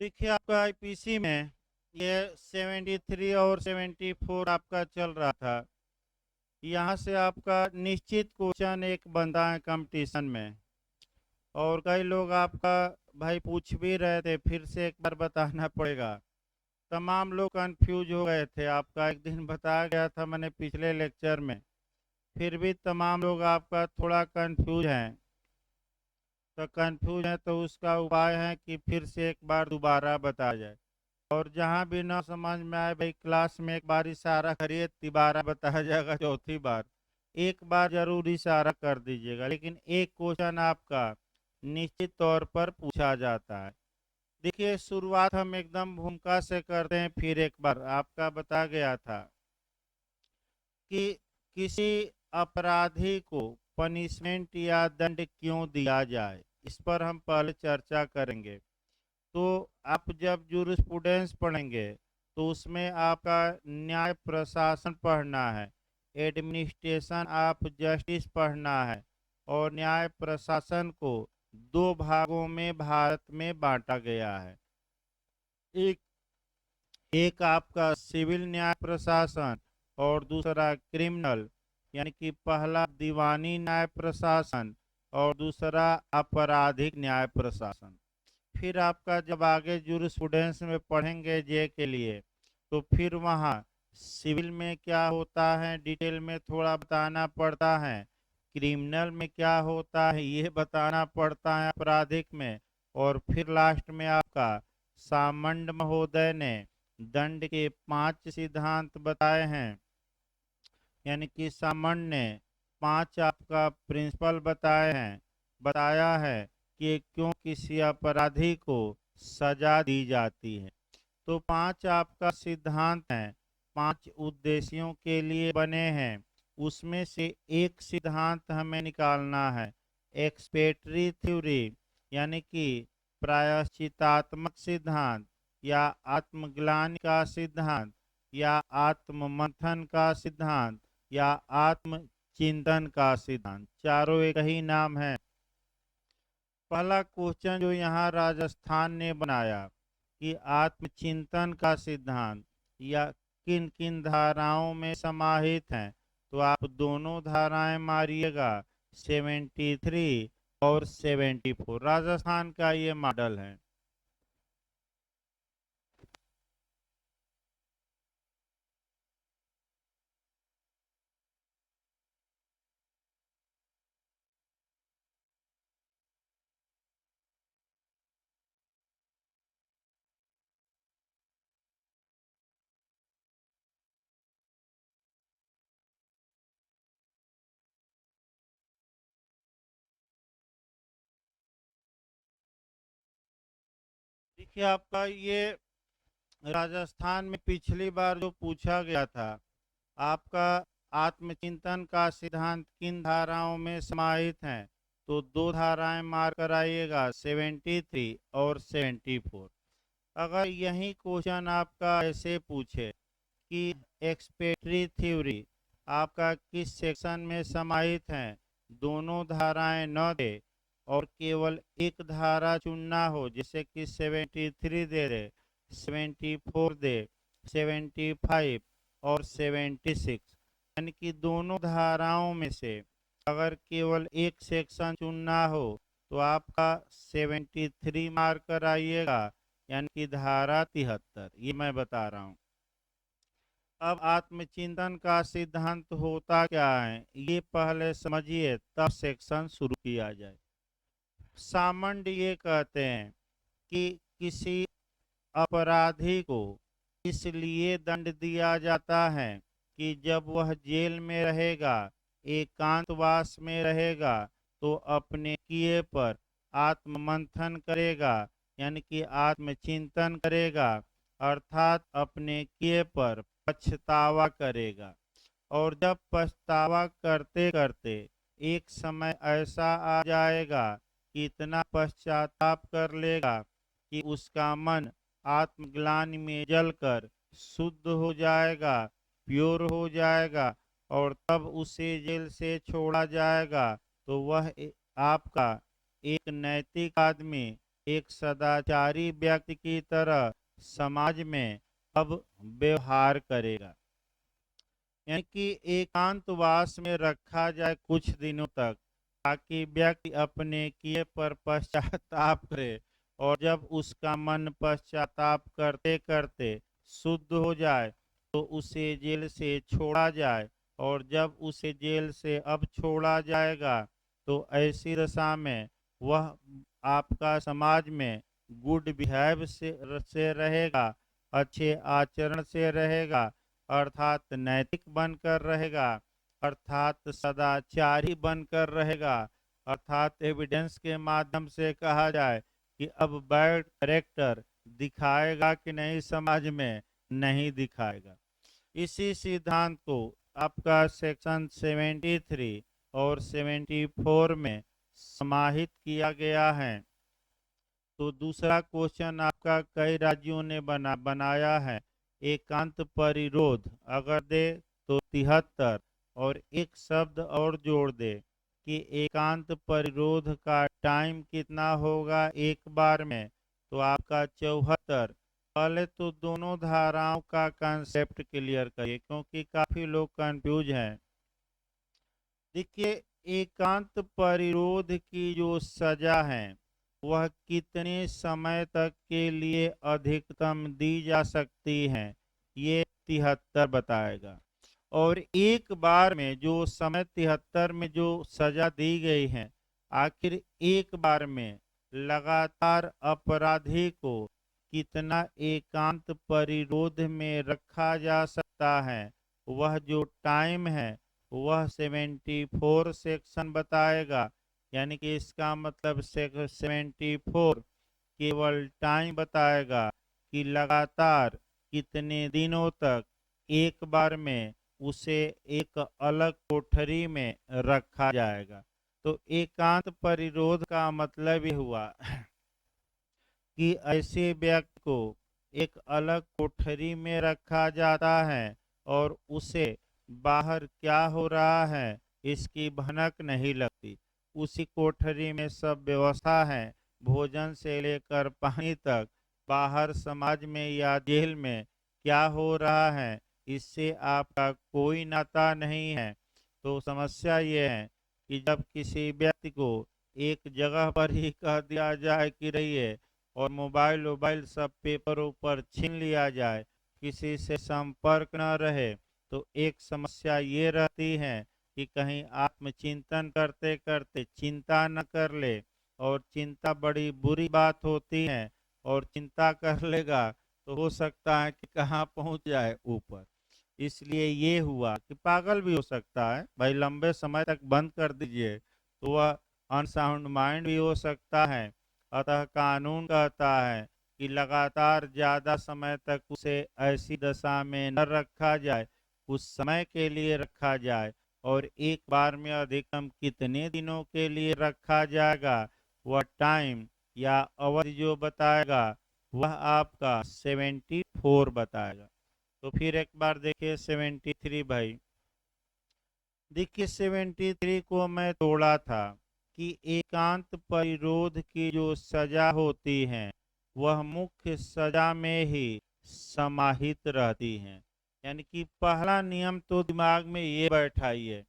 देखिए आपका आईपीसी में ये 73 और 74 आपका चल रहा था। यहाँ से आपका निश्चित क्वेश्चन एक बनता है कंपटीशन में। और कई लोग आपका भाई पूछ भी रहे थे, फिर से एक बार बताना पड़ेगा। तमाम लोग कंफ्यूज हो गए थे, आपका एक दिन बताया गया था मैंने पिछले लेक्चर में। फिर भी तमाम लोग आपका थोड़ा कंफ्यूज हैं। तो कंफ्यूज है तो उसका उपाय है कि फिर से एक बार दोबारा बताया जाए। और जहाँ भी ना समझ में आए भाई, क्लास में एक बार इशारा करिए, तिबारा बताया जाएगा चौथी बार। एक बार जरूर इशारा कर दीजिएगा, लेकिन एक क्वेश्चन आपका निश्चित तौर पर पूछा जाता है। देखिए शुरुआत हम एकदम भूमिका से करते हैं। फिर एक बार आपका बता गया था कि किसी अपराधी को पनिशमेंट या दंड क्यों दिया जाए, इस पर हम पहले चर्चा करेंगे। तो आप जब जूरिस्प्रूडेंस पढ़ेंगे तो उसमें आपका न्याय प्रशासन पढ़ना है, एडमिनिस्ट्रेशन ऑफ जस्टिस पढ़ना है। और न्याय प्रशासन को दो भागों में भारत में बांटा गया है। एक एक आपका सिविल न्याय प्रशासन और दूसरा क्रिमिनल, यानी कि पहला दीवानी न्याय प्रशासन और दूसरा आपराधिक न्याय प्रशासन। फिर आपका जब आगे जूरिस्प्रूडेंस में पढ़ेंगे जे के लिए, तो फिर वहाँ सिविल में क्या होता है डिटेल में थोड़ा बताना पड़ता है, क्रिमिनल में क्या होता है ये बताना पड़ता है आपराधिक में। और फिर लास्ट में आपका सामंड महोदय ने दंड के 5 सिद्धांत बताए हैं। यानी कि सामंड ने 5 आपका प्रिंसिपल बताए हैं, बताया है कि क्यों किसी अपराधी को सजा दी जाती है। तो 5 आपका सिद्धांत हैं, 5 उद्देश्यों के लिए बने हैं। उसमें से एक सिद्धांत हमें निकालना है, एक्सपेटरी थ्योरी, यानी कि प्रायश्चितात्मक सिद्धांत, या आत्मग्लानि का सिद्धांत, या आत्म मंथन का सिद्धांत, या आत्म चिंतन का सिद्धांत। चारों एक ही नाम है। पहला क्वेश्चन जो यहाँ राजस्थान ने बनाया कि आत्मचिंतन का सिद्धांत या किन किन धाराओं में समाहित हैं, तो आप दोनों धाराएं मारिएगा, 73 और 74। राजस्थान का ये मॉडल है। देखिए आपका ये राजस्थान में पिछली बार जो पूछा गया था, आपका आत्मचिंतन का सिद्धांत किन धाराओं में समाहित हैं, तो दो धाराएं मार कर आइएगा, 73 और 74। अगर यही क्वेश्चन आपका ऐसे पूछे कि एक्सपेटरी थ्योरी आपका किस सेक्शन में समाहित है, दोनों धाराएं न दे और केवल एक धारा चुनना हो, जैसे कि 73 दे दे, 74 दे, 75 और 76, यानी कि दोनों धाराओं में से अगर केवल एक सेक्शन चुनना हो तो आपका 73 मार्क कर आइएगा, यानी कि धारा 73। ये मैं बता रहा हूँ। अब आत्मचिंतन का सिद्धांत होता क्या है ये पहले समझिए, तब सेक्शन शुरू किया जाए। सामंड ये कहते हैं कि किसी अपराधी को इसलिए दंड दिया जाता है कि जब वह जेल में रहेगा, एकांतवास में रहेगा, तो अपने किए पर आत्ममंथन करेगा, यानी कि आत्मचिंतन करेगा, अर्थात अपने किए पर पछतावा करेगा। और जब पछतावा करते करते एक समय ऐसा आ जाएगा कि इतना पश्चाताप कर लेगा कि उसका मन आत्मग्लानि में जलकर शुद्ध हो जाएगा, प्योर हो जाएगा, और तब उसे जेल से छोड़ा जाएगा, तो वह आपका एक नैतिक आदमी एक सदाचारी व्यक्ति की तरह समाज में अब व्यवहार करेगा। यानी कि एकांतवास में रखा जाए कुछ दिनों तक, ताकि व्यक्ति अपने किए पर पश्चाताप करे, और जब उसका मन पश्चाताप करते करते शुद्ध हो जाए तो उसे जेल से छोड़ा जाए। और जब उसे जेल से अब छोड़ा जाएगा तो ऐसी दशा में वह आपका समाज में गुड बिहेव से रहेगा, अच्छे आचरण से रहेगा, अर्थात नैतिक बनकर रहेगा, अर्थात सदाचारी बनकर रहेगा, अर्थात एविडेंस के माध्यम से कहा जाए कि अब बैड कैरेक्टर दिखाएगा कि नहीं समाज में, नहीं दिखाएगा। इसी सिद्धांत को आपका सेक्शन 73 और 74 में समाहित किया गया है। तो दूसरा क्वेश्चन आपका कई राज्यों ने बनाया है एकांत परिरोध, अगर दे तो 73 और एक शब्द और जोड़ दे कि एकांत परिरोध का टाइम कितना होगा एक बार में, तो आपका 74। पहले तो दोनों धाराओं का कंसेप्ट क्लियर करिए, क्योंकि काफी लोग कंफ्यूज हैं। देखिए, एकांत परिरोध की जो सजा है वह कितने समय तक के लिए अधिकतम दी जा सकती है, ये 73 बताएगा। और एक बार में जो समय 73 में जो सजा दी गई है, आखिर एक बार में लगातार अपराधी को कितना एकांत परिरोध में रखा जा सकता है, वह जो टाइम है वह 74 सेक्शन बताएगा। यानी कि इसका मतलब 74 केवल टाइम बताएगा कि लगातार कितने दिनों तक एक बार में उसे एक अलग कोठरी में रखा जाएगा। तो एकांत परिरोध का मतलब ये हुआ कि ऐसे व्यक्ति को एक अलग कोठरी में रखा जाता है और उसे बाहर क्या हो रहा है इसकी भनक नहीं लगती। उसी कोठरी में सब व्यवस्था है, भोजन से लेकर पानी तक। बाहर समाज में या जेल में क्या हो रहा है इससे आपका कोई नाता नहीं है। तो समस्या ये है कि जब किसी व्यक्ति को एक जगह पर ही कह दिया जाए कि रहिए, और मोबाइल वोबाइल सब पेपर ऊपर छीन लिया जाए, किसी से संपर्क न रहे, तो एक समस्या ये रहती है कि कहीं आत्मचिंतन करते करते चिंता न कर ले, और चिंता बड़ी बुरी बात होती है। और चिंता कर लेगा तो हो सकता है कि कहाँ पहुंच जाए ऊपर। इसलिए ये हुआ कि पागल भी हो सकता है भाई, लंबे समय तक बंद कर दीजिए तो वह अनसाउंड माइंड भी हो सकता है। अतः कानून कहता है कि लगातार ज्यादा समय तक उसे ऐसी दशा में न रखा जाए, कुछ समय के लिए रखा जाए। और एक बार में अधिकतम कितने दिनों के लिए रखा जाएगा, वह टाइम या अवधि जो बताएगा वह आपका 74 बताएगा। तो फिर एक बार देखिए 73 भाई। देखिए 73 को मैं तोड़ा था कि एकांत परिरोध की जो सजा होती है वह मुख्य सजा में ही समाहित रहती है। यानी कि पहला नियम तो दिमाग में ये बैठाइए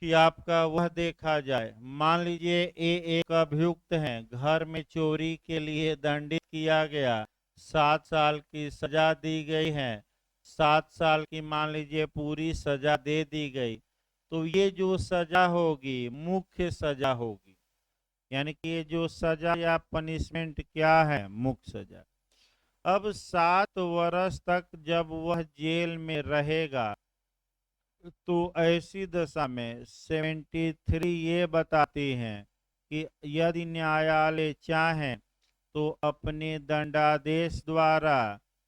कि आपका वह देखा जाए। मान लीजिए ये एक अभियुक्त है, घर में चोरी के लिए दंडित किया गया, 7 साल की सजा दी गई है, 7 साल की मान लीजिए पूरी सजा दे दी गई, तो ये जो सजा होगी मुख्य सजा होगी। यानी कि ये जो सजा या पनिशमेंट क्या है, मुख्य सजा। अब 7 वर्ष तक जब वह जेल में रहेगा, तो ऐसी दशा में 73 ये बताती हैं कि यदि न्यायालय चाहें तो अपने दंडादेश द्वारा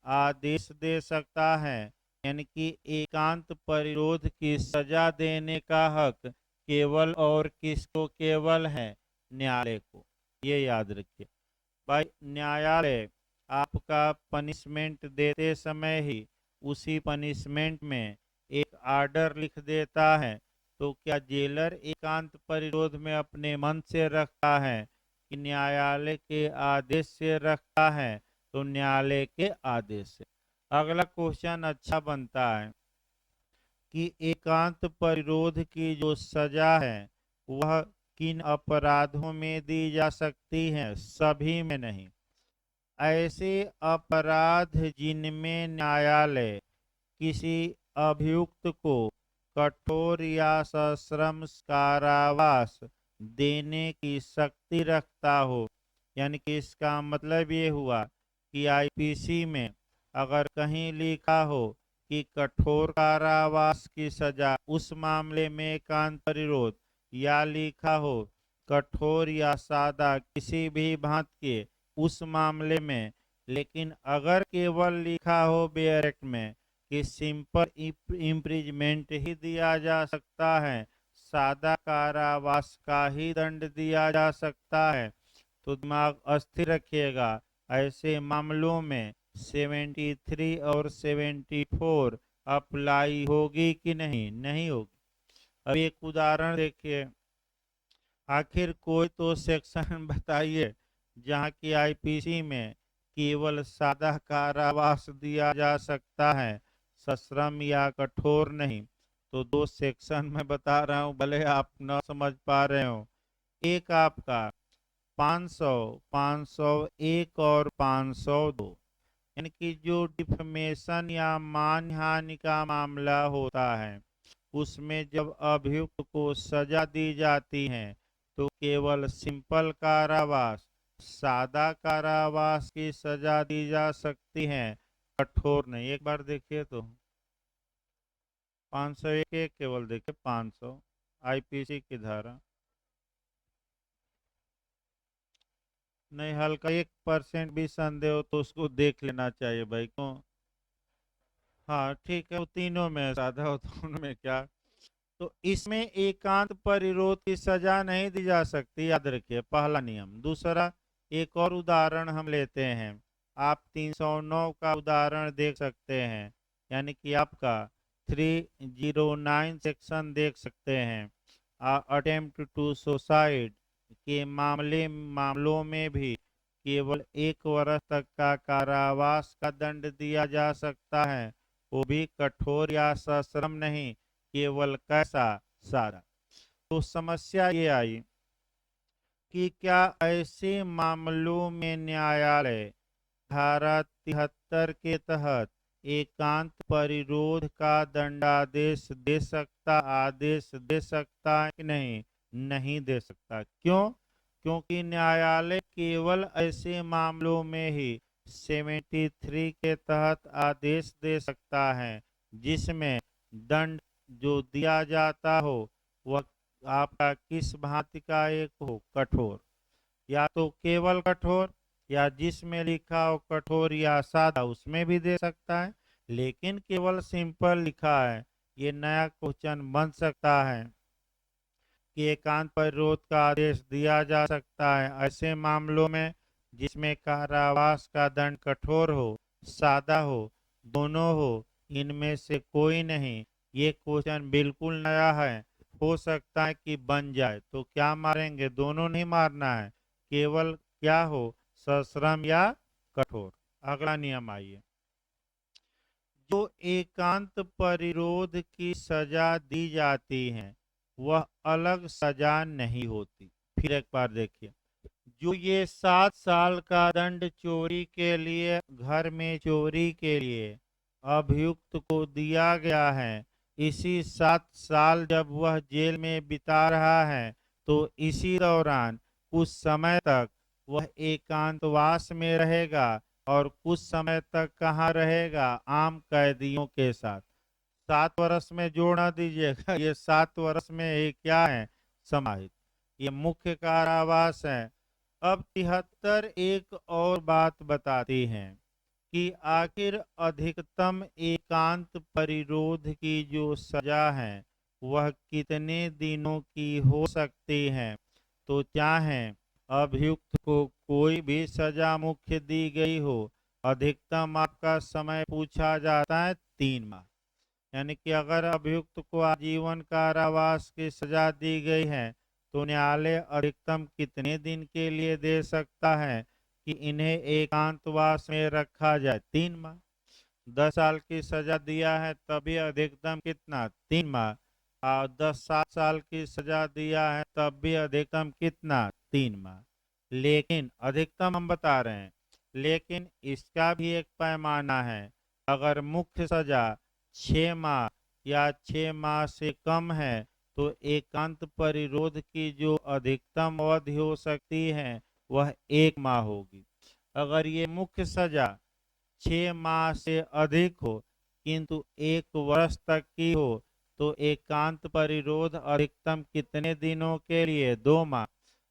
आदेश दे सकता है। यानी कि एकांत परिरोध की सजा देने का हक केवल और किसको केवल है, न्यायालय को। ये याद रखिए भाई, न्यायालय आपका पनिशमेंट देते समय ही उसी पनिशमेंट में एक आर्डर लिख देता है। तो क्या जेलर एकांत परिरोध में अपने मन से रखता है कि न्यायालय के आदेश से रखता है तो न्यायालय के आदेश से। अगला क्वेश्चन अच्छा बनता है कि एकांत परिरोध की जो सजा है वह किन अपराधों में दी जा सकती है? सभी में नहीं। ऐसे अपराध जिनमें न्यायालय किसी अभियुक्त को कठोर या सश्रम कारावास देने की शक्ति रखता हो, यानी कि इसका मतलब ये हुआ कि आईपीसी में अगर कहीं लिखा हो कि कठोर कारावास की सजा, उस मामले में एकांत परिरोध, या लिखा हो कठोर या सादा किसी भी भांति के, उस मामले में। लेकिन अगर केवल लिखा हो बैरक में कि सिंपल इम्प्रिजमेंट ही दिया जा सकता है, सादा कारावास का ही दंड दिया जा सकता है, तो दिमाग अस्थिर रखिएगा। ऐसे मामलों में 73 और 74 अप्लाई होगी कि नहीं? नहीं होगी। अब एक उदाहरण देखिए, आखिर कोई तो सेक्शन बताइए जहां की आईपीसी में केवल सादा कारावास दिया जा सकता है, सश्रम या कठोर नहीं। तो दो सेक्शन में बता रहा हूं, भले आप न समझ पा रहे हो। एक आपका 500, 501 और 502, यानी कि जो डिफमेशन या मानहानि का मामला होता है उसमें जब अभियुक्त को सजा दी जाती है तो केवल सिंपल कारावास, सादा कारावास की सजा दी जा सकती है, कठोर नहीं। एक बार देखिए तो 501 केवल देखिए, 500 आईपीसी की धारा नहीं, हल्का 1% भी संदेह हो तो उसको देख लेना चाहिए भाई, क्यों? हाँ ठीक है, वो तीनों में साधा हो तो उनमें क्या। तो इसमें एकांत परिरोध की सजा नहीं दी जा सकती, याद रखिए, पहला नियम। दूसरा, एक और उदाहरण हम लेते हैं, आप 309 का उदाहरण देख सकते हैं, यानी कि आपका 309 सेक्शन देख सकते हैं। अटेम्प्ट टू सुसाइड के मामलों में भी केवल 1 वर्ष तक का कारावास का दंड दिया जा सकता है, वो भी कठोर या सश्रम नहीं, केवल कैसा? सादा। तो समस्या ये आई कि क्या ऐसे मामलों में न्यायालय धारा 73 के तहत एकांत परिरोध का आदेश दे सकता है कि नहीं? नहीं दे सकता। क्यों? क्योंकि न्यायालय केवल ऐसे मामलों में ही 73 के तहत आदेश दे सकता है जिसमें दंड जो दिया जाता हो वह आपका किस भांति का एक हो? कठोर। या तो केवल कठोर, या जिसमें लिखा हो कठोर या सादा उसमें भी दे सकता है। लेकिन केवल सिंपल लिखा है, ये नया क्वेश्चन बन सकता है कि एकांत परिरोध का आदेश दिया जा सकता है ऐसे मामलों में जिसमें कारावास का दंड कठोर हो, सादा हो, दोनों हो, इनमें से कोई नहीं। ये क्वेश्चन बिल्कुल नया है, हो सकता है कि बन जाए। तो क्या मारेंगे? दोनों नहीं मारना है, केवल क्या हो? सश्रम या कठोर। अगला नियम आइए, जो एकांत परिरोध की सजा दी जाती है वह अलग सजा नहीं होती। फिर एक बार देखिए, जो ये 7 साल का दंड चोरी के लिए, घर में चोरी के लिए अभियुक्त को दिया गया है, इसी 7 साल जब वह जेल में बिता रहा है तो इसी दौरान कुछ समय तक वह एकांतवास में रहेगा, और कुछ समय तक कहाँ रहेगा? आम कैदियों के साथ। 7 वर्ष में जोड़ दीजिएगा, ये 7 वर्ष में ये क्या है? समाहित। ये मुख्य कारावास है। अब 73 एक और बात बताती हैं कि आखिर अधिकतम एकांत परिरोध की जो सजा है वह कितने दिनों की हो सकती है? तो चाहे अभियुक्त को कोई भी सजा मुख्य दी गई हो, अधिकतम आपका समय पूछा जाता है 3 माह। यानी कि अगर अभियुक्त को आजीवन कारावास की सजा दी गई है तो न्यायालय अधिकतम कितने दिन के लिए दे सकता है कि इन्हें एकांतवास में रखा जाए? 3 माह। 10 साल की सजा दिया है तभी अधिकतम कितना? 3 माह। और 7 साल की सजा दिया है तब भी अधिकतम कितना? 3 माह। लेकिन अधिकतम हम बता रहे हैं, लेकिन इसका भी एक पैमाना है। अगर मुख्य सजा 6 माह या 6 माह से कम है तो एकांत परिरोध की जो अधिकतम अवधि हो सकती है वह 1 माह होगी। अगर ये मुख्य सजा 6 माह से अधिक हो किंतु 1 वर्ष तक की हो तो एकांत परिरोध अधिकतम कितने दिनों के लिए? 2 माह।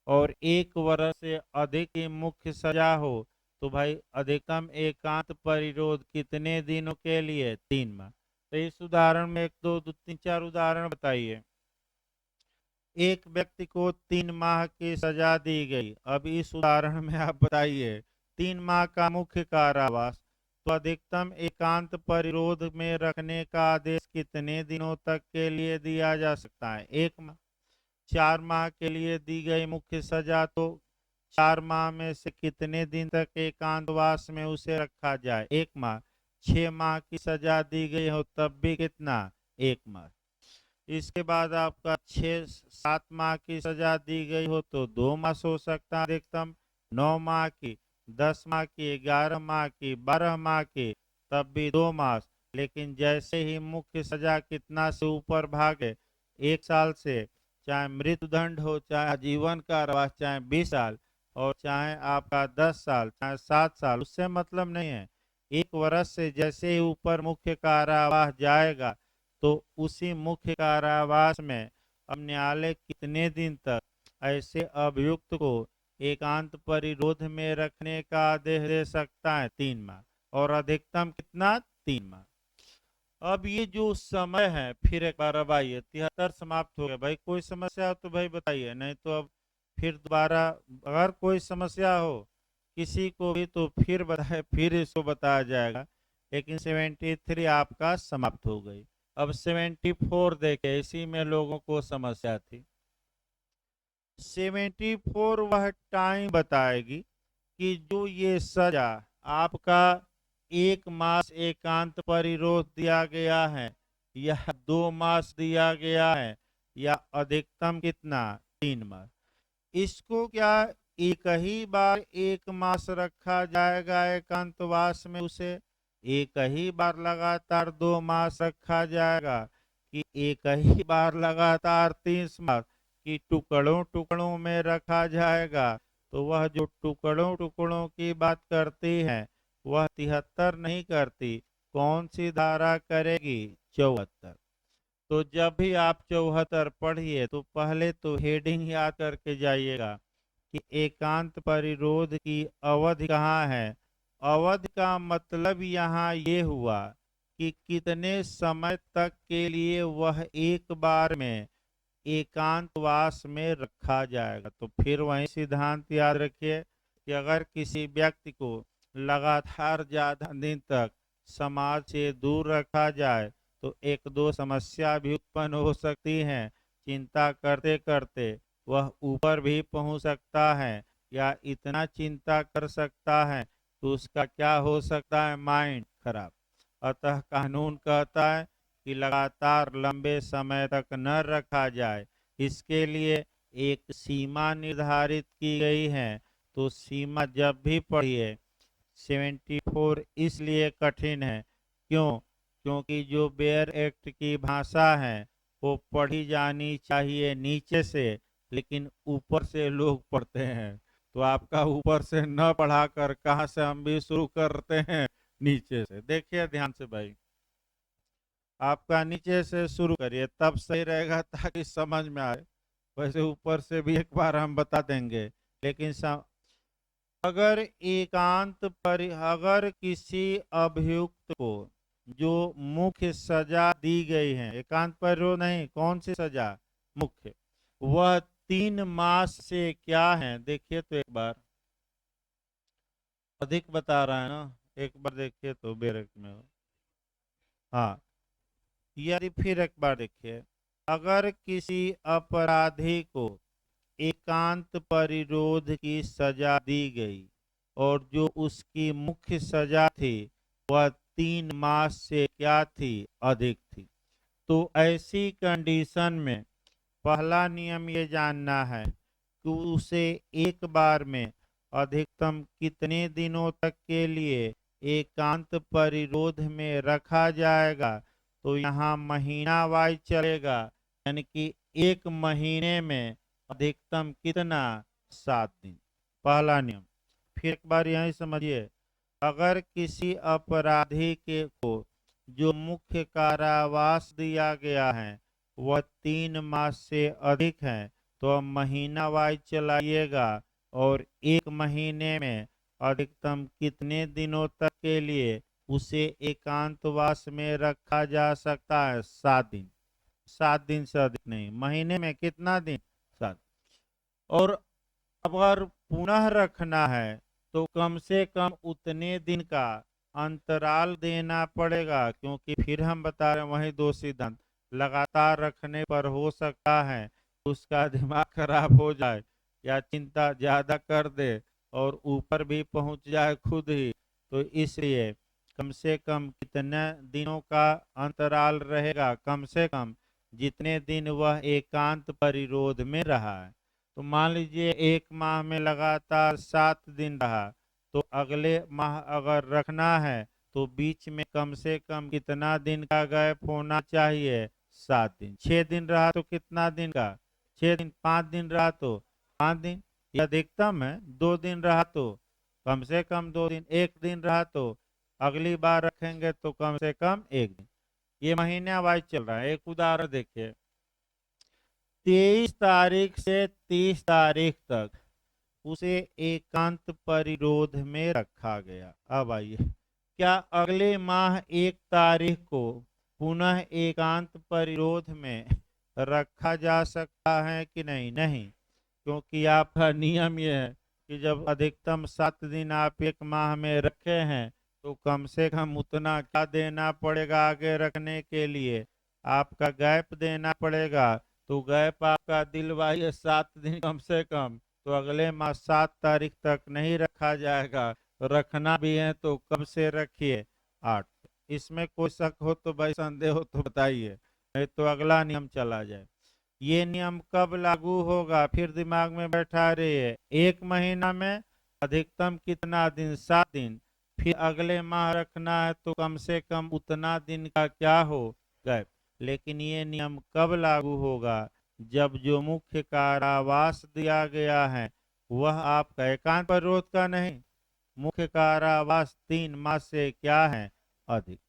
और 1 वर्ष से अधिक की मुख्य सजा हो तो भाई अधिकतम एकांत परिरोध कितने दिनों के लिए? 3 माह। तो इस उदाहरण में 1 2 3 4 उदाहरण बताइए। एक व्यक्ति को 3 माह की सजा दी गई। अब इस उदाहरण में आप बताइए, 3 माह का मुख्य कारावास, तो अधिकतम एकांत परिरोध में रखने का आदेश कितने दिनों तक के लिए दिया जा सकता है? 1 माह। 4 माह के लिए दी गई मुख्य सजा, तो 4 माह में से कितने दिन तक एकांतवास में उसे रखा जाए? 1 माह। 6 माह की सजा दी गई हो तब भी कितना? 1 माह। इसके बाद आपका 6 7 माह की सजा दी गई हो तो 2 माह हो सकता है अधिकतम। 9 माह की, 10 माह की, 11 माह की, 12 माह की, तब भी 2 माह। लेकिन जैसे ही मुख्य सजा कितना से ऊपर भागे, 1 साल से, चाहे मृत्युदंड हो, चाहे आजीवन कारावास, चाहे 20 साल, और चाहे आपका 10 साल, चाहे 7 साल, उससे मतलब नहीं है। 1 वर्ष से जैसे ही ऊपर मुख्य कारावास जाएगा तो उसी मुख्य कारावास में अब न्यायालय कितने दिन तक ऐसे अभियुक्त को एकांत परिरोध में रखने का आदेश दे सकता है? 3 माह। और अधिकतम कितना? 3 माह। अब ये जो समय है, फिर एक बार अब आइए, 73 समाप्त हो गया। भाई कोई समस्या हो तो भाई बताइए, नहीं तो अब फिर दोबारा अगर कोई समस्या हो किसी को भी तो फिर बताए, फिर इसको बताया जाएगा। लेकिन 73 आपका समाप्त हो गई। अब 74 देखे, इसी में लोगों को समस्या थी। 74 वह टाइम बताएगी कि जो ये सजा आपका 1 मास एकांत परिरोध दिया गया है या 2 मास दिया गया है या अधिकतम कितना? 3 मास। इसको क्या एक ही बार 1 मास रखा जाएगा एकांतवास में? उसे एक ही बार लगातार 2 मास रखा जाएगा कि एक ही बार लगातार 30 मास की टुकड़ों टुकड़ों में रखा जाएगा? तो वह जो टुकड़ों टुकड़ों की बात करती है वह 73 नहीं करती। कौन सी धारा करेगी? 74। तो जब भी आप 74 पढ़िए तो पहले तो हेडिंग याद करके जाइएगा कि एकांत परिरोध की अवधि कहाँ है। अवधि का मतलब यहाँ ये हुआ कि कितने समय तक के लिए वह एक बार में एकांतवास में रखा जाएगा। तो फिर वही सिद्धांत याद रखिए कि अगर किसी व्यक्ति को लगातार ज्यादा दिन तक समाज से दूर रखा जाए तो 1 2 समस्या भी उत्पन्न हो सकती हैं। चिंता करते करते वह ऊपर भी पहुंच सकता है या इतना चिंता कर सकता है तो उसका क्या हो सकता है? माइंड खराब। अतः कानून कहता है कि लगातार लंबे समय तक न रखा जाए। इसके लिए एक सीमा निर्धारित की गई है। तो सीमा जब भी पढ़िए, 74 इसलिए कठिन है, क्यों? क्योंकि जो बेयर एक्ट की भाषा है वो पढ़ी जानी चाहिए नीचे से, लेकिन ऊपर से लोग पढ़ते हैं। तो आपका ऊपर से न पढ़ाकर कहाँ से हम भी शुरू करते हैं? नीचे से। देखिए ध्यान से भाई, आपका नीचे से शुरू करिए तब सही रहेगा ताकि समझ में आए। वैसे ऊपर से भी एक बार हम बता देंगे, लेकिन अगर किसी अभियुक्त को जो मुख्य सजा दी गई है, एकांत परिरोध नहीं, कौन सी सजा? मुख्य, वह 3 मास से क्या है? देखिए तो एक बार, अधिक बता रहा है ना, एक बार देखिए तो बेरक में हो। हाँ, यदि फिर एक बार देखिए, अगर किसी अपराधी को एकांत परिरोध की सजा दी गई और जो उसकी मुख्य सजा थी वह 3 मास से क्या थी, अधिक थी। तो ऐसी कंडीशन में पहला नियम ये जानना है कि उसे एक बार में अधिकतम कितने दिनों तक के लिए एकांत परिरोध में रखा जाएगा। तो यहाँ महीना वाइज चलेगा, यानी कि 1 महीने में अधिकतम कितना, 7 दिन। पहला नियम। फिर एक बार यही समझिए, अगर किसी अपराधी के को जो मुख्य कारावास दिया गया है वह 3 मास से अधिक है तो अब महीना वाइज चलाइएगा और 1 महीने में अधिकतम कितने दिनों तक के लिए उसे एकांतवास में रखा जा सकता है, 7 दिन। 7 दिन से अधिक नहीं। महीने में कितना दिन, 7। और अगर पुनः रखना है तो कम से कम उतने दिन का अंतराल देना पड़ेगा, क्योंकि फिर हम बता रहे हैं वही दो सिद्धांत। लगातार रखने पर हो सकता है उसका दिमाग खराब हो जाए या चिंता ज्यादा कर दे और ऊपर भी पहुंच जाए खुद ही। तो इसलिए कम से कम कितने दिनों का अंतराल रहेगा, कम से कम जितने दिन वह एकांत परिरोध में रहा है। तो मान लीजिए 1 माह में लगातार 7 दिन रहा, तो अगले माह अगर रखना है तो बीच में कम से कम कितना दिन का गैप होना चाहिए, 7 दिन। 6 दिन रहा तो कितना दिन का, 6 दिन। 5 दिन रहा तो 5 दिन, यह अधिकतम है। 2 दिन रहा तो कम से कम 2 दिन। 1 दिन रहा तो अगली बार रखेंगे तो कम से कम 1 दिन। ये महीने वाइज चल रहा है। एक उदाहरण देखिए, 23 तारीख से 30 तारीख तक उसे एकांत परिरोध में रखा गया। अब आइए, क्या अगले माह 1 तारीख को पुनः एकांत परिरोध में रखा जा सकता है कि नहीं? नहीं, क्योंकि आपका नियम यह है कि जब अधिकतम 7 दिन आप 1 माह में रखे हैं तो कम से कम उतना क्या देना पड़ेगा आगे रखने के लिए, आपका गैप देना पड़ेगा। तो गैप आपका दिलवाइए 7 दिन कम से कम। तो अगले माह 7 तारीख तक नहीं रखा जाएगा। रखना भी है तो कब से रखिए, 8। इसमें कोई शक हो तो भाई, संदेह हो तो बताइए, नहीं तो अगला नियम चला जाए। ये नियम कब लागू होगा, फिर दिमाग में बैठा रही है। 1 महीना में अधिकतम कितना दिन, 7 दिन। फिर अगले माह रखना है तो कम से कम उतना दिन का क्या हो, गैप। लेकिन ये नियम कब लागू होगा, जब जो मुख्य कारावास दिया गया है वह आपका एकांत परिरोध का नहीं, मुख्य कारावास 3 मास से क्या है, अधिक।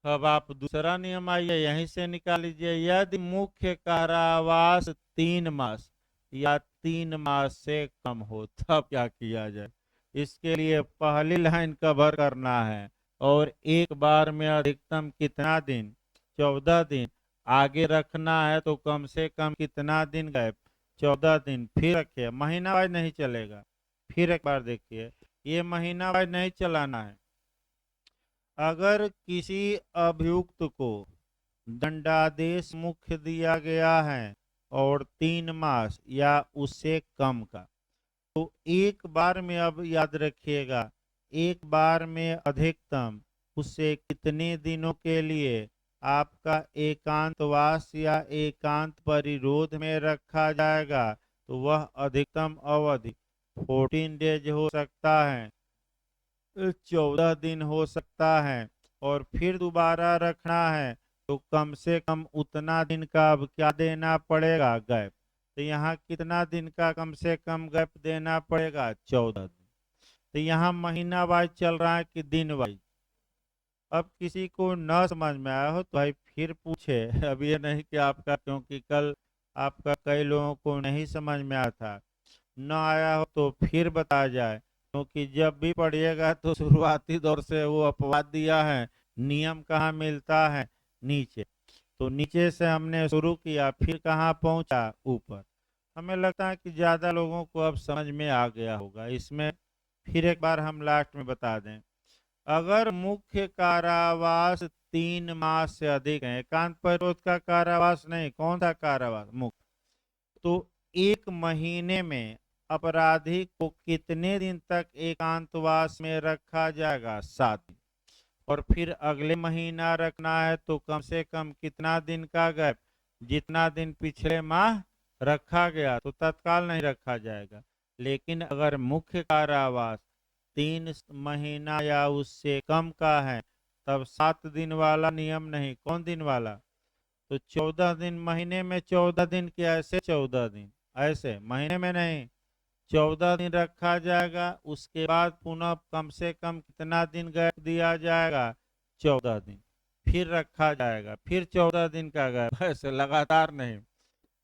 अब आप दूसरा नियम आइए यहीं से निकाल लीजिए। यदि मुख्य कारावास 3 मास या 3 मास से कम हो तब क्या किया जाए। इसके लिए पहली लाइन कवर करना है और एक बार में अधिकतम कितना दिन, 14 दिन। आगे रखना है तो कम से कम कितना दिन गैप, 14 दिन। फिर रखिए, महीना वाइज नहीं चलेगा। फिर एक बार देखिए, ये महीना वाइज नहीं चलाना है। अगर किसी अभियुक्त को दंडादेश मुख्य दिया गया है और 3 मास या उससे कम का, तो एक बार में, अब याद रखिएगा, एक बार में अधिकतम उससे कितने दिनों के लिए आपका एकांतवास या एकांत परिरोध में रखा जाएगा। तो वह अधिकतम अवधि 14 डेज हो सकता है, 14 दिन हो सकता है। और फिर दोबारा रखना है तो कम से कम उतना दिन का अब क्या देना पड़ेगा, गैप। तो यहाँ कितना दिन का कम से कम गैप देना पड़ेगा, 14 दिन। तो यहाँ महीना वाइज चल रहा है कि दिन वाइज। अब किसी को न समझ में आया हो तो भाई फिर पूछे। अब ये नहीं कि आपका, क्योंकि कल आपका कई लोगों को नहीं समझ में आया था, न आया हो तो फिर बताया जाए। क्योंकि जब भी पढ़िएगा तो शुरुआती दौर से वो अपवाद दिया है, नियम कहाँ मिलता है, नीचे। तो नीचे से हमने शुरू किया, फिर कहाँ पहुंचा, ऊपर। हमें लगता है कि ज्यादा लोगों को अब समझ में आ गया होगा। इसमें फिर एक बार हम लास्ट में बता दें, अगर मुख्य कारावास 3 मास से अधिक है, एकांत परिरोध का कारावास नहीं, कौन सा कारावास, मुख्य, तो एक महीने में अपराधी को कितने दिन तक एकांतवास में रखा जाएगा? 7 दिन। और फिर अगले महीना रखना है तो कम से कम कितना दिन का गैप? जितना दिन पिछले माह रखा गया तो तत्काल नहीं रखा जाएगा। लेकिन अगर मुख्य कारावास 3 महीना या उससे कम का है तब 7 दिन वाला नियम नहीं। कौन दिन वाला? तो 14 दिन। महीने में 14 दिन के ऐसे 14 दिन, ऐसे महीने में नहीं, 14 दिन रखा जाएगा। उसके बाद पुनः कम से कम कितना दिन गैप दिया जाएगा? 14 दिन। फिर रखा जाएगा, फिर 14 दिन का गैप, ऐसे लगातार नहीं।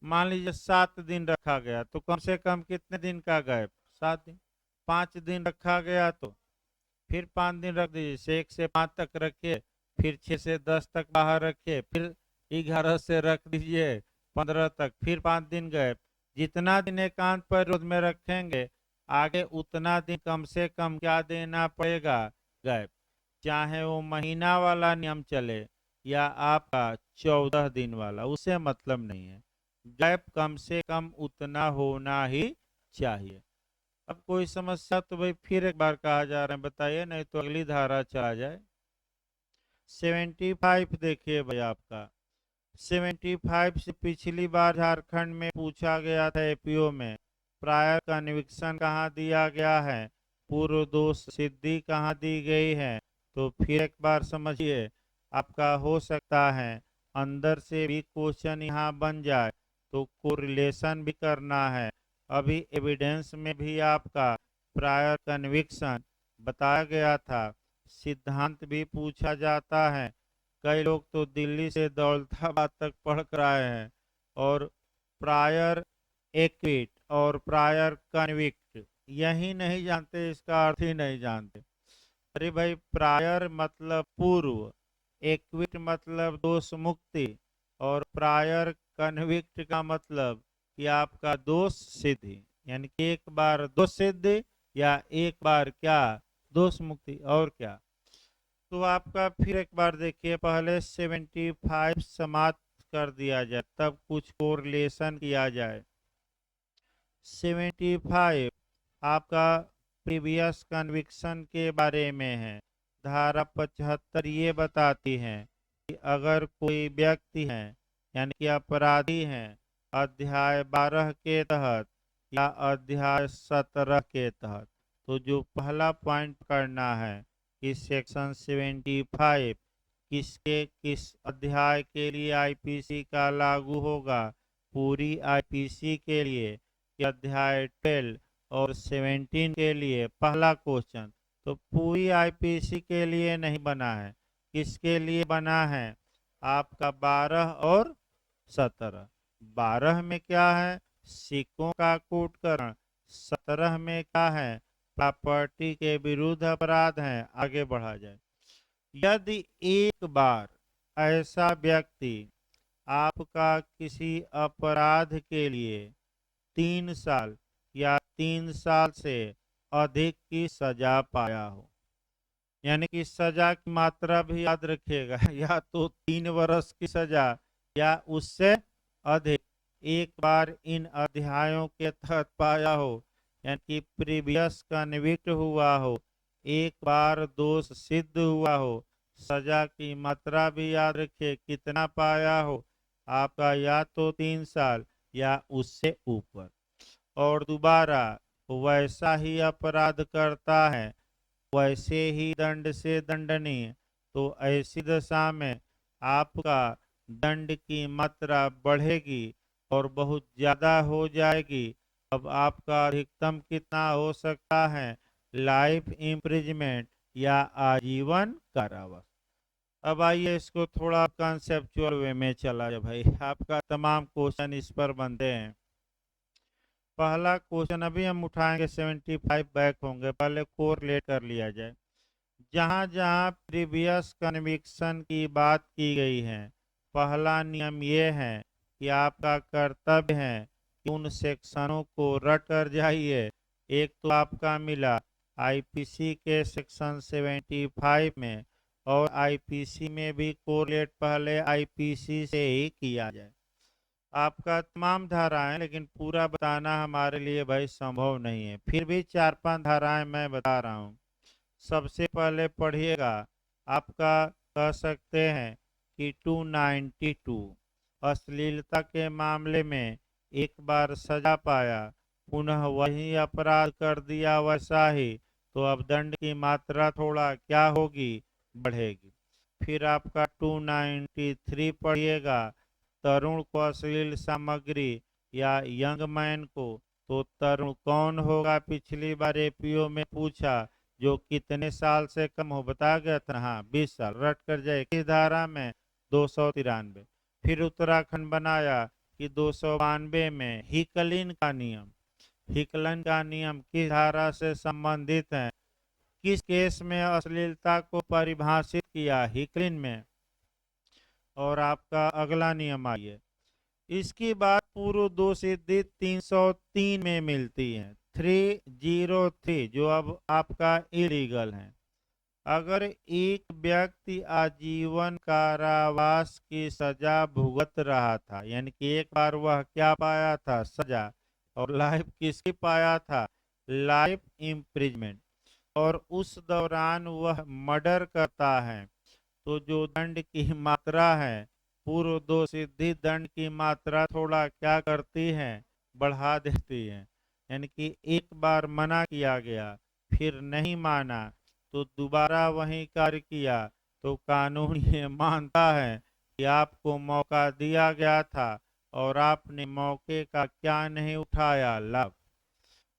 मान लीजिए 7 दिन रखा गया तो कम से कम कितने दिन का गैप? 7 दिन। 5 दिन रखा गया तो फिर 5 दिन रख दीजिए, से 1 से 5 तक रखिए, फिर 6 से 10 तक बाहर रखिए, फिर 11 से रख दीजिए 15 तक, फिर 5 दिन गए। जितना दिन एकांत परिरोध में रखेंगे आगे उतना दिन कम से कम क्या देना पड़ेगा? गैप। चाहे वो महीना वाला नियम चले या आपका 14 दिन वाला, उससे मतलब नहीं है। गैप कम से कम उतना होना ही चाहिए। अब कोई समस्या तो भाई फिर एक बार कहा जा रहा है, बताइए, नहीं तो अगली धारा चला जाए। 75 देखिए भाई आपका 75 से पिछली बार झारखंड में पूछा गया था एपीओ में, प्रायर कन्विक्शन कहाँ दिया गया है, पूर्व दोष सिद्धि कहाँ दी गई है। तो फिर एक बार समझिए, आपका हो सकता है अंदर से भी क्वेश्चन यहाँ बन जाए तो कोरिलेशन भी करना है। अभी एविडेंस में भी आपका प्रायर कन्विक्शन बताया गया था, सिद्धांत भी पूछा जाता है। कई लोग तो दिल्ली से दौलताबाद तक पढ़ कर आए हैं और प्रायर एक्विट और प्रायर कन्विक्ट यही नहीं जानते, इसका अर्थ ही नहीं जानते। अरे भाई, प्रायर मतलब पूर्व, एक्विट मतलब दोष मुक्ति, और प्रायर कन्विक्ट का मतलब कि आपका दोष सिद्धि, यानी कि एक बार दोष सिद्धि या एक बार क्या? दोष मुक्ति। और क्या? तो आपका फिर एक बार देखिए, पहले 75 समाप्त कर दिया जाए तब कुछ कोरिलेशन किया जाए। 75 आपका प्रीवियस कन्विक्शन के बारे में है। धारा 75 ये बताती है कि अगर कोई व्यक्ति है यानी कि अपराधी है अध्याय 12 के तहत या अध्याय 17 के तहत, तो जो पहला पॉइंट करना है कि सेक्शन 75 किसके किस अध्याय के लिए आईपीसी का लागू होगा? पूरी आईपीसी के लिए कि अध्याय 12 और 17 के लिए? पहला क्वेश्चन तो पूरी आईपीसी के लिए नहीं बना है, किसके लिए बना है? आपका 12 और 17। 12 में क्या है? सिक्कों का कूटकरण। 17 में क्या है? प्रॉपर्टी के विरुद्ध अपराध है। आगे बढ़ा जाए। यदि एक बार ऐसा व्यक्ति आपका किसी अपराध के लिए 3 साल या 3 साल से अधिक की सजा पाया हो, यानी कि सजा की मात्रा भी याद रखिएगा, या तो 3 वर्ष की सजा या उससे अधिक एक बार इन अध्यायों के तहत पाया हो, यानी कि प्रीवियस कन्विक्ट हुआ हो, एक बार दोष सिद्ध हुआ हो, सजा की मात्रा भी याद रखिए कितना पाया हो, आपका या तो 3 साल या उससे ऊपर, और दोबारा वैसा ही अपराध करता है वैसे ही दंड से दंडनीय, तो ऐसी दशा में आपका दंड की मात्रा बढ़ेगी और बहुत ज़्यादा हो जाएगी। अब आपका अधिकतम कितना हो सकता है? लाइफ इम्प्रिजमेंट या आजीवन कारावास। अब आइए इसको थोड़ा कंसेप्चुअल वे में चला जाए भाई, आपका तमाम क्वेश्चन इस पर बनते हैं। पहला क्वेश्चन अभी हम उठाएंगे, 75 बैक होंगे, पहले कोरिलेट कर लिया जाए। जहाँ जहाँ प्रीवियस कन्विक्शन की बात की गई है, पहला नियम ये है कि आपका कर्तव्य है कि उन सेक्शनों को रट कर जाइए। एक तो आपका मिला आईपीसी के सेक्शन 75 में, और आईपीसी में भी कोरिलेट पहले आईपीसी से ही किया जाए। आपका तमाम धाराएं, लेकिन पूरा बताना हमारे लिए भाई संभव नहीं है, फिर भी 4-5 धाराएं मैं बता रहा हूँ। सबसे पहले पढ़िएगा, आपका कह सकते हैं कि 292 अश्लीलता के मामले में एक बार सजा पाया, पुनः वही अपराध कर दिया वैसा ही, तो अब दंड की मात्रा थोड़ा क्या होगी, बढ़ेगी। फिर आपका 293 पढ़िएगा, तरुण को अश्लील सामग्री या यंग मैन को, तो तरुण कौन होगा, पिछली बार एपीओ में पूछा, जो कितने साल से कम हो, बता गया था, हाँ 20 साल, रट कर जाए किस धारा में, 293। फिर उत्तराखंड बनाया कि 292 में हिकलन का नियम किस धारा से संबंधित है, किस केस में अश्लीलता को परिभाषित किया, हिकलिन में। और आपका अगला नियम आइए, इसकी बात पूर्व दो सिद्धि 303 में मिलती है, 303, जो अब आपका इलीगल है। अगर एक व्यक्ति आजीवन कारावास की सजा भुगत रहा था, यानी कि एक बार वह क्या पाया था, सजा, और लाइफ किसकी पाया था, लाइफ इम्प्रिजमेंट, और उस दौरान वह मर्डर करता है, तो जो दंड की मात्रा है, पूर्व दो सिद्धि दंड की मात्रा थोड़ा क्या करती है, बढ़ा देती है। यानी कि एक बार मना किया गया, फिर नहीं माना, तो दोबारा वही कार्य किया, तो कानून ये मानता है कि आपको मौका दिया गया था और आपने मौके का क्या नहीं उठाया, लाभ।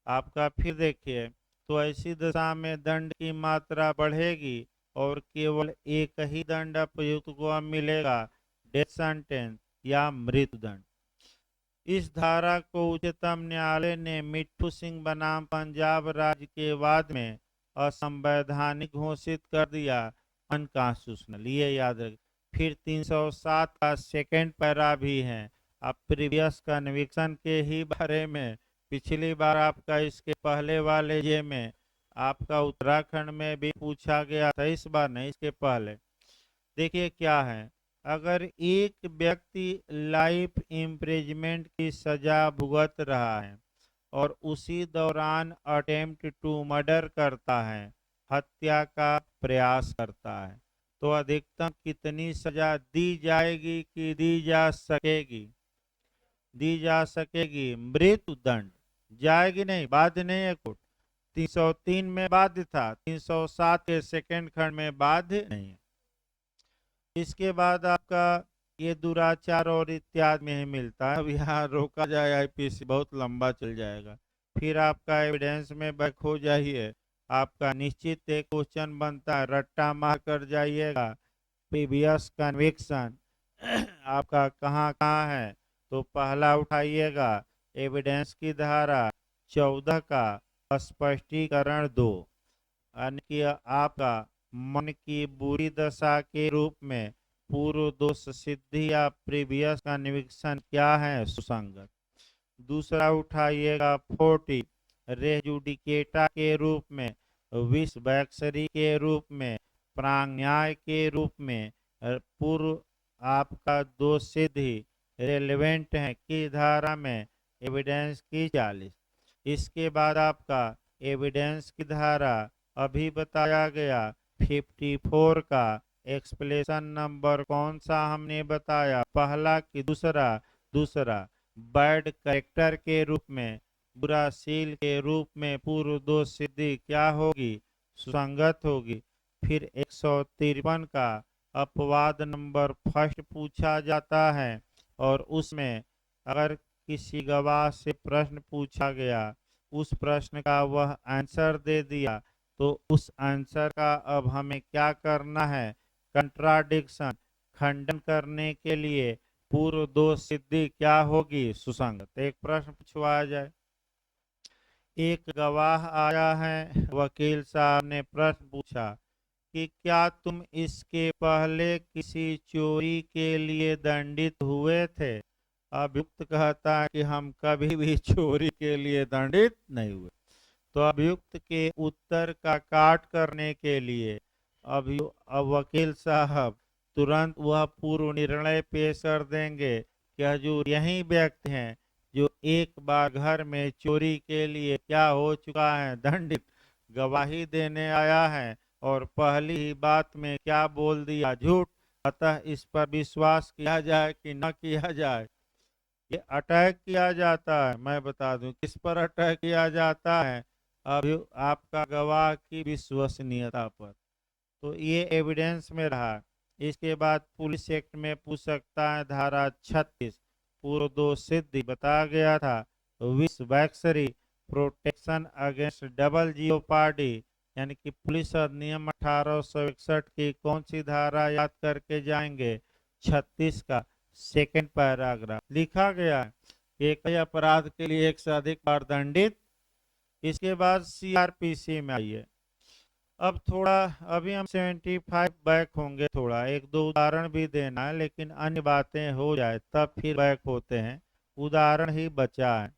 आपका फिर देखिए, तो ऐसी दशा में दंड की मात्रा बढ़ेगी और केवल एक ही दंड अभियुक्त को अब मिलेगा, डेथ सेंटेंस या मृत्यु दंड। इस धारा को उच्चतम न्यायालय ने मिट्ठू सिंह बनाम पंजाब राज्य के वाद में असंवैधानिक घोषित कर दिया, अनकॉन्स्टिट्यूशनल, ये याद रख। फिर 307 का सेकेंड पैरा भी है, अब प्रीवियस कन्विक्शन के ही बारे में, पिछली बार आपका इसके पहले वाले ये में आपका उत्तराखंड में भी पूछा गया था, इस बार नहीं, इसके पहले। देखिए क्या है, अगर एक व्यक्ति लाइफ इम्प्रिजमेंट की सजा भुगत रहा है और उसी दौरान अटेम्प्ट टू मर्डर करता है, हत्या का प्रयास करता है, तो अधिकतम कितनी सजा दी जाएगी कि दी जा सकेगी, दी जा सकेगी, मृत्यु दंड, जाएगी नहीं, बाध्य नहीं है कोर्ट। 303 में बाध्य था, 307 के सेकेंड खंड में बाध्य नहीं है। इसके बाद आपका ये दुराचार और इत्यादि में ही मिलता है, अब यहाँ रोका जाए, आईपीसी बहुत लंबा चल जाएगा। फिर आपका एविडेंस में बैक हो जाइए, आपका निश्चित एक क्वेश्चन बनता है, रट्टा मार कर जाइएगा, प्रीवियस कन्विक्शन आपका कहाँ कहाँ है, तो पहला उठाइएगा एविडेंस की धारा 14 का स्पष्टीकरण 2, यानी कि आपका मन की बुरी दशा के रूप में पूर्व दोष सिद्धि या प्रीवियस कन्विक्शन क्या है, सुसंगत। दूसरा उठाइएगा 40 रे जुडिकेटा के रूप में, विष वैक्सरी के रूप में, प्रान्याय के रूप में, पूर्व आपका दोष सिद्धि रेलेवेंट है की धारा में, एविडेंस की 40। इसके बाद आपका एविडेंस की धारा अभी बताया गया 54 का एक्सप्लेनेशन नंबर कौन सा हमने बताया, पहला कि दूसरा, दूसरा बैड कैरेक्टर के रूप में, बुरा सील के रूप में पूर्व दोष सिद्धि क्या होगी, सुसंगत होगी। फिर 153 का अपवाद नंबर फर्स्ट पूछा जाता है, और उसमें अगर किसी गवाह से प्रश्न पूछा गया, उस प्रश्न का वह आंसर दे दिया, तो उस आंसर का अब हमें क्या करना है, कंट्राडिक्शन, खंडन करने के लिए पूर्व दोष सिद्धि क्या होगी, सुसंगत। एक प्रश्न पूछवाया जाए, एक गवाह आया है, वकील साहब ने प्रश्न पूछा कि क्या तुम इसके पहले किसी चोरी के लिए दंडित हुए थे, अभियुक्त कहता है कि हम कभी भी चोरी के लिए दंडित नहीं हुए। तो अभियुक्त के उत्तर का काट करने के लिए अब वकील साहब तुरंत वह पूर्व निर्णय पेश कर देंगे कि हजूर यही व्यक्ति हैं जो एक बार घर में चोरी के लिए क्या हो चुका है, दंडित, गवाही देने आया है और पहली ही बात में क्या बोल दिया, झूठ। अतः इस पर विश्वास किया जाए कि न किया जाए। ये अटैक किया जाता है, मैं बता दूं किस पर अटैक किया जाता है, अभी आपका गवाह की विश्वसनीयता पर। तो ये एविडेंस में रहा। इसके बाद पुलिस एक्ट में पूछ सकता है धारा 36, पूर्व दोष सिद्धि बताया गया था, विस वैक्सरी, प्रोटेक्शन अगेंस्ट डबल जियोपार्डी, यानी कि पुलिस अधिनियम 1861 की कौन सी धारा याद करके जाएंगे, 36 का सेकंड पैराग्राफ लिखा गया है, एक ही अपराध के लिए एक से अधिक बार दंडित। इसके बाद सीआरपीसी में आइए। अब थोड़ा अभी हम 75 बैक होंगे, थोड़ा एक दो उदाहरण भी देना है, लेकिन अन्य बातें हो जाए तब फिर बैक होते हैं, उदाहरण ही बचा है।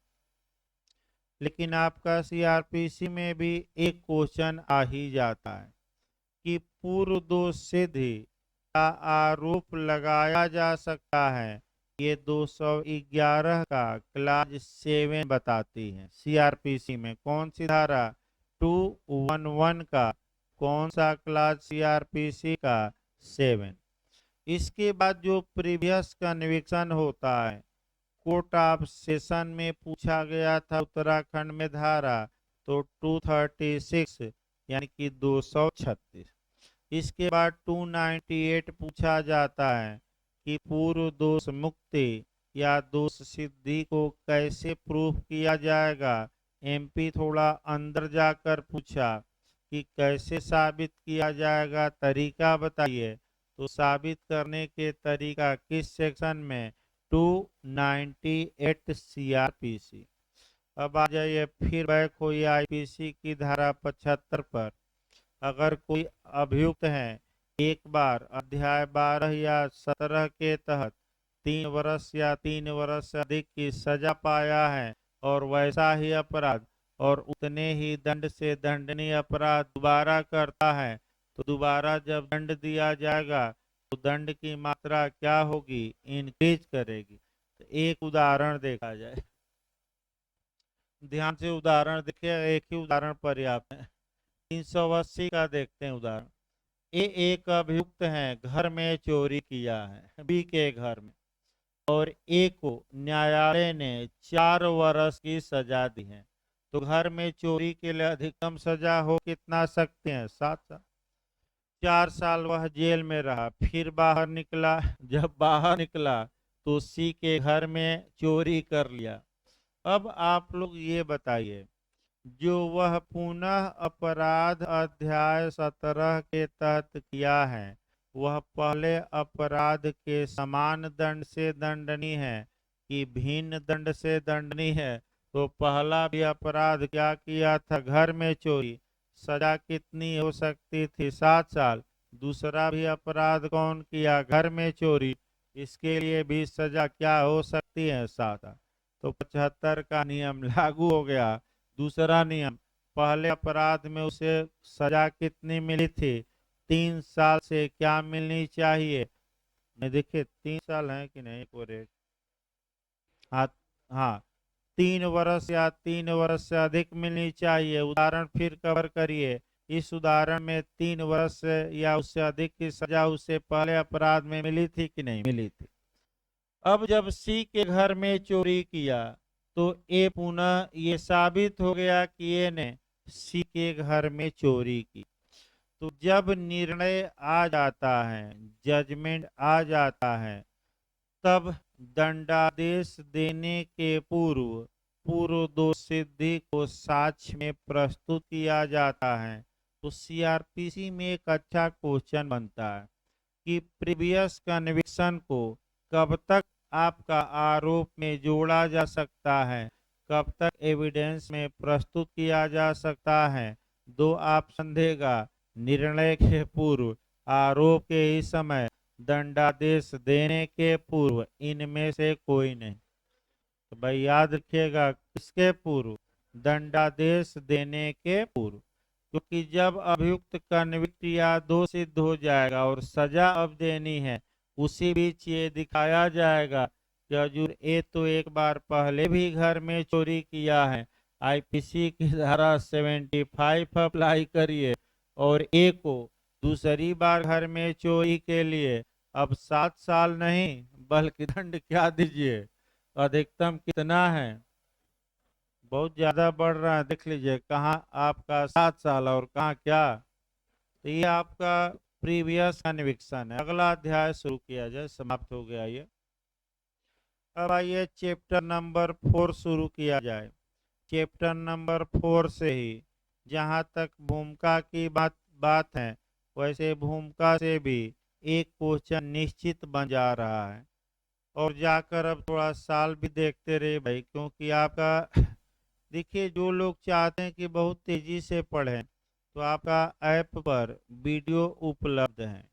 लेकिन आपका सीआरपीसी में भी एक क्वेश्चन आ ही जाता है कि पूर्व दोष सिद्धि का आरोप लगाया जा सकता है। ये 211 का क्लास 7 बताती है। सीआरपीसी में कौन सी धारा, 211 का कौन सा क्लास सीआरपीसी का, 7। इसके बाद जो प्रीवियस कन्विक्शन होता है, कोर्ट ऑफ सेशन में पूछा गया था उत्तराखंड में धारा, तो 236 यानी कि 236। इसके बाद 298 पूछा जाता है कि पूर्व दोष मुक्ति या दोष सिद्धि को कैसे प्रूफ किया जाएगा। एमपी थोड़ा अंदर जाकर पूछा कि कैसे साबित किया जाएगा, तरीका बताइए। तो साबित करने के तरीका किस सेक्शन में, 298 सीआरपीसी। अब आ जाइए फिर बैक हुई आईपीसी की धारा 75 पर। अगर कोई अभियुक्त है, एक बार अध्याय 12 या 17 के तहत 3 वर्ष या 3 वर्ष से अधिक की सजा पाया है और वैसा ही अपराध और उतने ही दंड से दंडनीय अपराध दोबारा करता है, तो दोबारा जब दंड दिया जाएगा तो दंड की मात्रा क्या होगी, इंक्रीज करेगी। तो एक उदाहरण देखा जाए, ध्यान से उदाहरण देखिए, एक ही उदाहरण पर्याप्त है। 380 का देखते हैं उदाहरण। ए एक अभियुक्त है, घर में चोरी किया है बी के घर में, और ए को न्यायालय ने 4 वर्ष की सजा दी है। तो घर में चोरी के लिए अधिकतम सजा हो कितना सकते हैं, 7 साल। 4 साल वह जेल में रहा, फिर बाहर निकला। जब बाहर निकला तो सी के घर में चोरी कर लिया। अब आप लोग ये बताइए, जो वह पुनः अपराध अध्याय 17 के तहत किया है, वह पहले अपराध के समान दंड से दंडनीय है कि भिन्न दंड से दंडनीय है। तो पहला भी अपराध क्या किया था, घर में चोरी, सजा कितनी हो सकती थी, 7 साल। दूसरा भी अपराध कौन किया, घर में चोरी, इसके लिए भी सजा क्या हो सकती है, 7 साल। तो 75 का नियम लागू हो गया। दूसरा नियम, पहले अपराध में उसे सजा कितनी मिली थी, 3 साल से क्या मिलनी चाहिए, मैं देखिए 3 साल है कि नहीं, एक और एक, हाँ हाँ, 3 वर्ष या 3 वर्ष से अधिक मिलनी चाहिए। उदाहरण फिर कवर करिए। इस उदाहरण में 3 वर्ष या उससे अधिक की सजा उसे पहले अपराध में मिली थी कि नहीं मिली थी। अब जब सी के घर में चोरी किया तो ए पुनः ये साबित हो गया कि ए ने सी के घर में चोरी की। तो जब निर्णय आ जाता है, जजमेंट आ जाता है, तब दंडादेश देने के पूर्व दोष सिद्धि को साक्ष्य में प्रस्तुत किया जाता है। तो सीआरपीसी में एक अच्छा क्वेश्चन बनता है कि प्रीवियस कन्विक्शन को कब तक आपका आरोप में जोड़ा जा सकता है, कब तक एविडेंस में प्रस्तुत किया जा सकता है। 2 ऑप्शन देगा, निर्णय के पूर्व, आरोप के ही समय, दंडादेश देने के पूर्व, इनमें से कोई नहीं। तो भाई याद रखिएगा, किसके पूर्व, दंडादेश देने के पूर्व। क्योंकि जब अभियुक्त कन्विक्ट या दोषित हो जाएगा और सजा अब देनी है, उसी बीच ये दिखाया जाएगा कि हजूर ए तो एक बार पहले भी घर में चोरी किया है, आईपीसी की धारा 75 अप्लाई करिए और ए को दूसरी बार घर में चोरी के लिए अब 7 साल नहीं बल्कि दंड क्या दीजिए, अधिकतम कितना है, बहुत ज्यादा बढ़ रहा है। देख लीजिए कहाँ आपका 7 साल और कहाँ क्या। तो ये आपका प्रीवियस कन्विक्शन है। अगला अध्याय शुरू किया जाए, समाप्त हो गया ये। अब आइए चैप्टर नंबर 4 शुरू किया जाए। चैप्टर नंबर 4 से ही जहाँ तक भूमिका की बात है, वैसे भूमिका से भी एक क्वेश्चन निश्चित बन जा रहा है। और जाकर अब थोड़ा साल भी देखते रहे भाई, क्योंकि आपका देखिए जो लोग चाहते हैं कि बहुत तेजी से पढ़ें तो आपका ऐप पर वीडियो उपलब्ध है,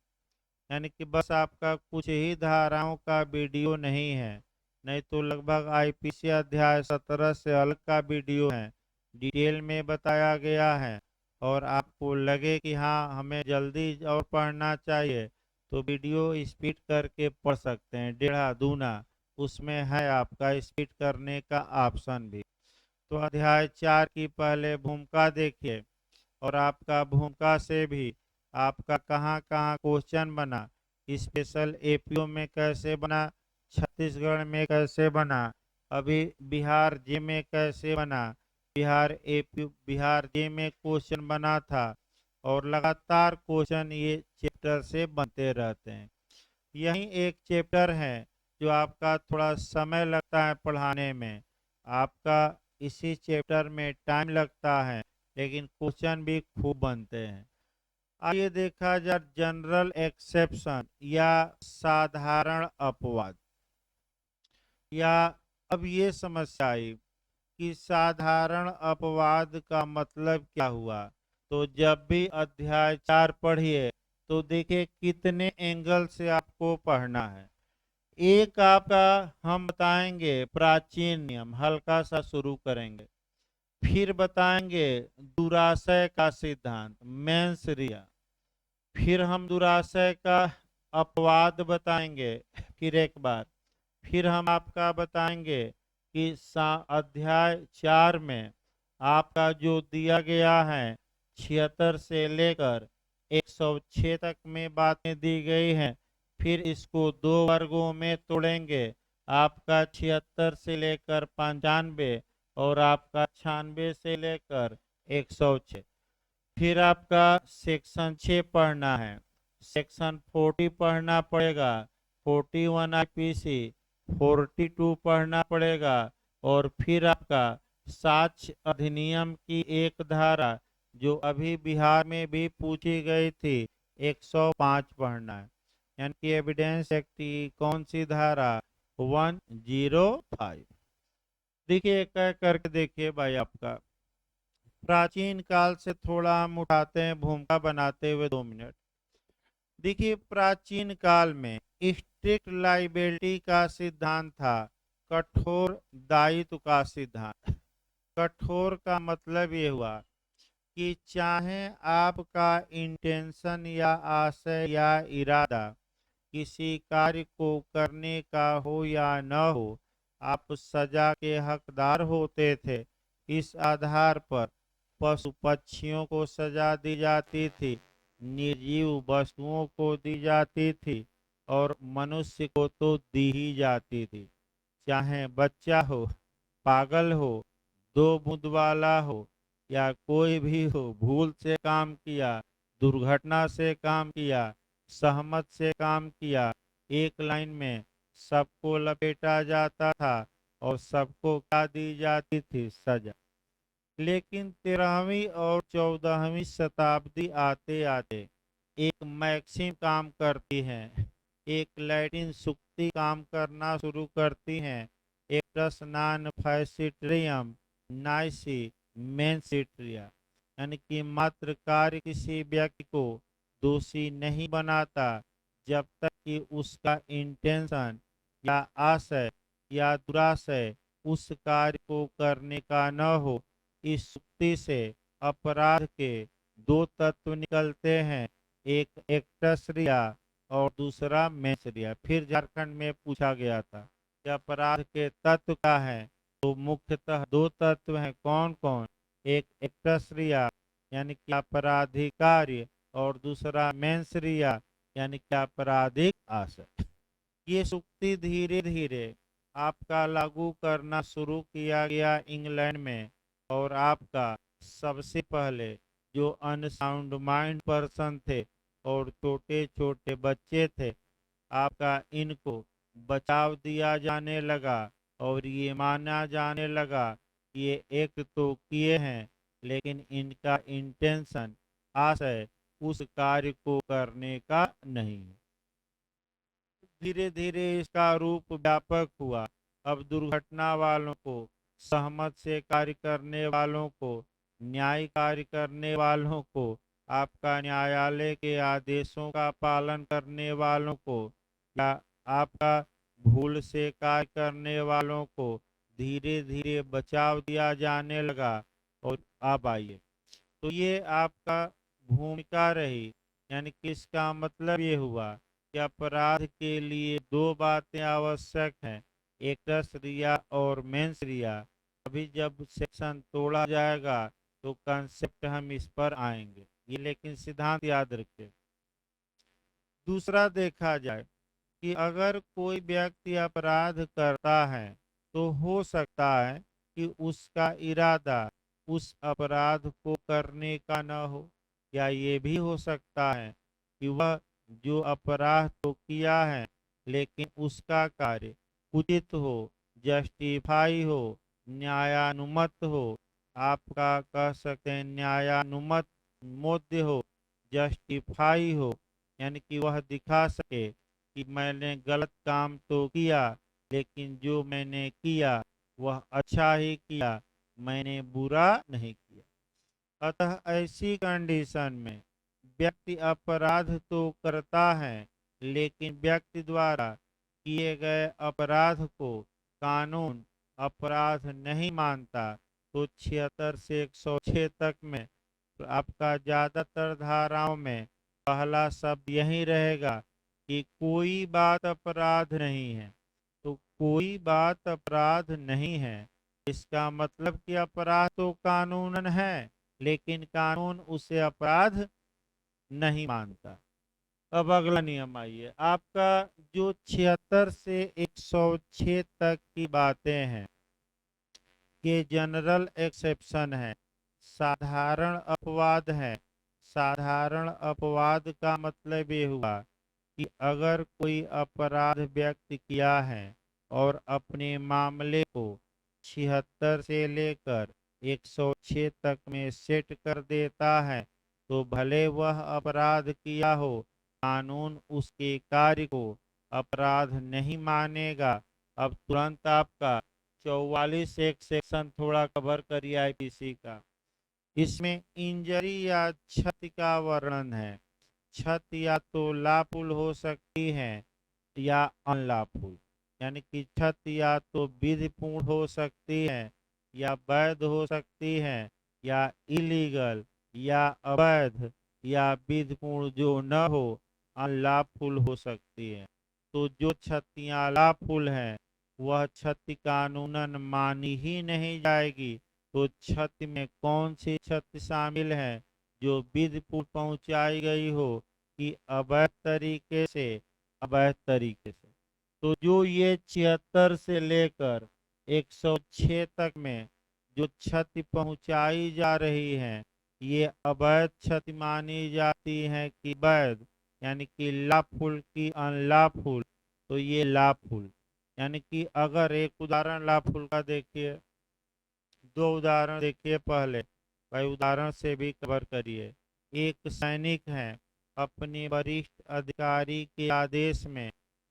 यानी कि बस आपका कुछ ही धाराओं का वीडियो नहीं है, नहीं तो लगभग आईपीसी अध्याय 17 से अलग का वीडियो है, डिटेल में बताया गया है। और आपको लगे कि हाँ हमें जल्दी और पढ़ना चाहिए तो वीडियो स्पीड करके पढ़ सकते हैं, डेढ़ा दूना उसमें है आपका स्पीड करने का ऑप्शन भी। तो अध्याय 4 की पहले भूमिका देखिए और आपका भूमिका से भी आपका कहाँ कहाँ क्वेश्चन बना, स्पेशल एपीओ में कैसे बना, छत्तीसगढ़ में कैसे बना, अभी बिहार जे में कैसे बना, बिहार जे में क्वेश्चन बना था। और लगातार क्वेश्चन ये चैप्टर से बनते रहते हैं। यही एक चैप्टर है जो आपका थोड़ा समय लगता है पढ़ाने में, आपका इसी चैप्टर में टाइम लगता है, लेकिन क्वेश्चन भी खूब बनते हैं। आइए देखा जाए जनरल एक्सेप्शन या साधारण अपवाद। या अब ये समस्या आई कि साधारण अपवाद का मतलब क्या हुआ। तो जब भी अध्याय 4 पढ़िए तो देखिए कितने एंगल से आपको पढ़ना है। एक आपका हम बताएंगे प्राचीन नियम, हल्का सा शुरू करेंगे, फिर बताएंगे दुराशय का सिद्धांत मेंस रिया, फिर हम दुराशय का अपवाद बताएंगे फिर एक बार, फिर हम आपका बताएंगे कि अध्याय 4 में आपका जो दिया गया है 76 से लेकर 106 तक में बातें दी गई हैं, फिर इसको दो वर्गों में तोड़ेंगे, आपका 76 से लेकर 95 और आपका 96 से लेकर 106। फिर आपका सेक्शन 6 पढ़ना है, सेक्शन 40 पढ़ना पड़ेगा, 41 आईपीसी, 42 पढ़ना पड़ेगा और फिर आपका साक्ष्य अधिनियम की एक धारा जो अभी बिहार में भी पूछी गई थी 105 पढ़ना है, यानी कि एविडेंस एक्ट की कौन सी धारा 105। देखिए एक एक करके देखिए भाई, आपका प्राचीन काल से थोड़ा हम उठाते हैं भूमिका बनाते हुए 2 मिनट। देखिए प्राचीन काल में स्ट्रिक्ट लाइबिलिटी का सिद्धांत था, कठोर दायित्व का सिद्धांत। कठोर का मतलब ये हुआ कि चाहे आपका इंटेंशन या आशय या इरादा किसी कार्य को करने का हो या न हो, आप सजा के हकदार होते थे। इस आधार पर पशु पक्षियों को सजा दी जाती थी, निर्जीव वस्तुओं को दी जाती थी और मनुष्य को तो दी ही जाती थी। चाहे बच्चा हो, पागल हो, दो बूंद वाला हो या कोई भी हो, भूल से काम किया, दुर्घटना से काम किया, सहमत से काम किया, एक लाइन में सबको लपेटा जाता था और सबको क्या दी जाती थी, सजा। लेकिन 13वीं और 14वीं शताब्दी आते आते एक मैक्सिम काम करती है, एक लैटिन सूक्ति काम करना शुरू करती हैं, एक्टस नॉन फैसिट्रियम नाइसी मेंसिट्रिया, यानी कि मात्र कार्य किसी व्यक्ति को दोषी नहीं बनाता जब तक कि उसका इंटेंशन या आशय या दुराशय उस कार्य को करने का न हो। इस युक्ति से अपराध के दो तत्व निकलते हैं, एक एक्टस रिया और दूसरा मेंस रिया। फिर झारखंड में पूछा गया था कि अपराध के तत्व क्या है, तो मुख्यतः दो तत्व हैं। कौन कौन? एक एक्टस रिया यानी कि आपराधिक कार्य, और दूसरा मेंस रिया यानी कि आपराधिक आशय। ये सूक्ति धीरे धीरे आपका लागू करना शुरू किया गया इंग्लैंड में, और आपका सबसे पहले जो अनसाउंड माइंड पर्सन थे और छोटे छोटे बच्चे थे, आपका इनको बचाव दिया जाने लगा, और ये माना जाने लगा कि ये एक्ट तो किए हैं, लेकिन इनका इंटेंशन, आशय उस कार्य को करने का नहीं है। धीरे धीरे इसका रूप व्यापक हुआ। अब दुर्घटना वालों को, सहमत से कार्य करने वालों को, न्याय कार्य करने वालों को, आपका न्यायालय के आदेशों का पालन करने वालों को, या आपका भूल से कार्य करने वालों को धीरे धीरे बचाव दिया जाने लगा। और अब आइए, तो ये आपका भूमिका रही, यानी कि इसका मतलब ये हुआ कि अपराध के लिए दो बातें आवश्यक हैं, एक्टस रिया और मेंस रिया। अभी जब सेक्शन तोड़ा जाएगा तो कंसेप्ट हम इस पर आएंगे, ये लेकिन सिद्धांत याद रखें। दूसरा देखा जाए कि अगर कोई व्यक्ति अपराध करता है तो हो सकता है कि उसका इरादा उस अपराध को करने का न हो, या ये भी हो सकता है कि वह जो अपराध तो किया है, लेकिन उसका कार्य उचित हो, जस्टिफाई हो, न्यायानुमत हो, आपका कह सकते हैं न्यायानुमत मोद्य हो, जस्टिफाई हो, यानी कि वह दिखा सके कि मैंने गलत काम तो किया, लेकिन जो मैंने किया वह अच्छा ही किया, मैंने बुरा नहीं किया। अतः ऐसी कंडीशन में व्यक्ति अपराध तो करता है, लेकिन व्यक्ति द्वारा किए गए अपराध को कानून अपराध नहीं मानता, तो 76 से 106 तक में आपका ज्यादातर धाराओं में पहला शब्द यही रहेगा कि कोई बात अपराध नहीं है। तो कोई बात अपराध नहीं है, इसका मतलब कि अपराध तो कानूनन है, लेकिन कानून उसे अपराध नहीं मानता। अब अगला नियम आइए, आपका जो 76 से 106 तक की बातें हैं, ये जनरल एक्सेप्शन है, साधारण अपवाद है। साधारण अपवाद का मतलब ये हुआ कि अगर कोई अपराध व्यक्त किया है और अपने मामले को 76 से लेकर 106 तक में सेट कर देता है, तो भले वह अपराध किया हो, कानून उसके कार्य को अपराध नहीं मानेगा। अब तुरंत आपका 44 एक सेक्शन थोड़ा कवर करिए आईपीसी का। इसमें इंजरी या क्षति का वर्णन है। क्षति या तो लाफुल हो सकती है या अनलाफुल, यानी कि क्षति या तो विधिपूर्ण हो सकती है या वैध हो सकती है, या इलीगल या अवैध या विधिपूर्ण जो न हो, अनलाफुल हो सकती है। तो जो क्षतियां लाफुल हैं वह क्षति कानूनन मानी ही नहीं जाएगी। तो क्षति में कौन सी क्षति शामिल है? जो विधिपूर्ण पहुंचाई गई हो कि अवैध तरीके से, अवैध तरीके से। तो जो ये 76 से लेकर 106 तक में जो क्षति पहुंचाई जा रही है, ये अवैध क्षति मानी जाती है कि वैध, यानी कि लाफुल की अनलाफुल। तो ये लाफुल, यानी कि अगर एक उदाहरण लाफुल का देखिए, दो उदाहरण देखिए पहले, भाई उदाहरण से भी कवर करिए। एक सैनिक है, अपने वरिष्ठ अधिकारी के आदेश में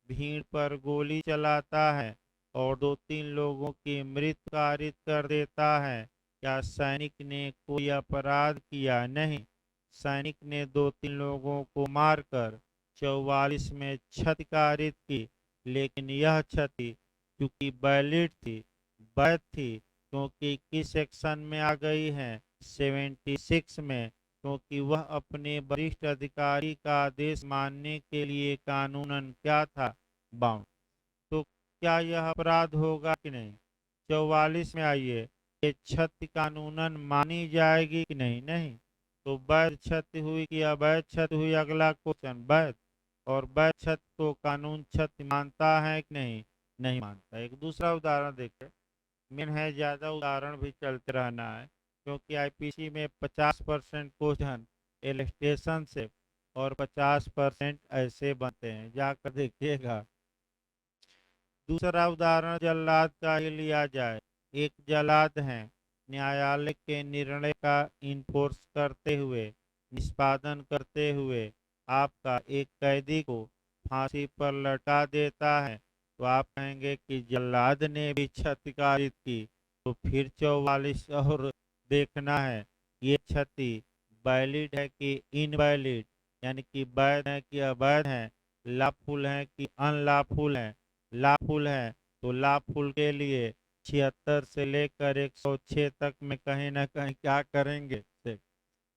भीड़ पर गोली चलाता है और दो तीन लोगों की मृत्यु कारित कर देता है। क्या सैनिक ने कोई अपराध किया? नहीं। सैनिक ने दो तीन लोगों को मारकर 44 में क्षति कारित की, लेकिन यह क्षति चूंकि वैलिड थी, वैध थी, क्योंकि किस सेक्शन में आ गई है? 76 में, क्योंकि वह अपने वरिष्ठ अधिकारी का आदेश मानने के लिए कानूनन क्या था? बाउंड। तो क्या यह अपराध होगा कि नहीं। 44 में आइए, ये क्षति कानूनन मानी जाएगी कि नहीं। नहीं। तो वैध क्षति हुई कि अवैध क्षति हुई, अगला क्वेश्चन वैध। और वैध क्षति को कानून क्षति मानता है कि नहीं, नहीं मानता। एक दूसरा उदाहरण देखें, मेन है, ज्यादा उदाहरण भी चलते रहना है क्योंकि आईपीसी में 50% क्वेश्चन इलस्ट्रेशन से और 50% ऐसे बनते हैं, जाकर देखिएगा। दूसरा उदाहरण जल्लाद का ही लिया जाए। एक जल्लाद हैं, न्यायालय के निर्णय का इन्फोर्स करते हुए, निष्पादन करते हुए आपका एक कैदी को फांसी पर लटका देता है, तो आप कहेंगे कि जल्लाद ने भी क्षति कारित की। तो फिर 44 और देखना है, ये क्षति वैलिड है कि इनवैलिड, यानी कि वैध है कि अवैध है, लॉफुल है कि अनलॉफुल है। लॉफुल है तो लॉफुल के लिए 76 से लेकर 106 तक में कहीं ना कहीं क्या करेंगे,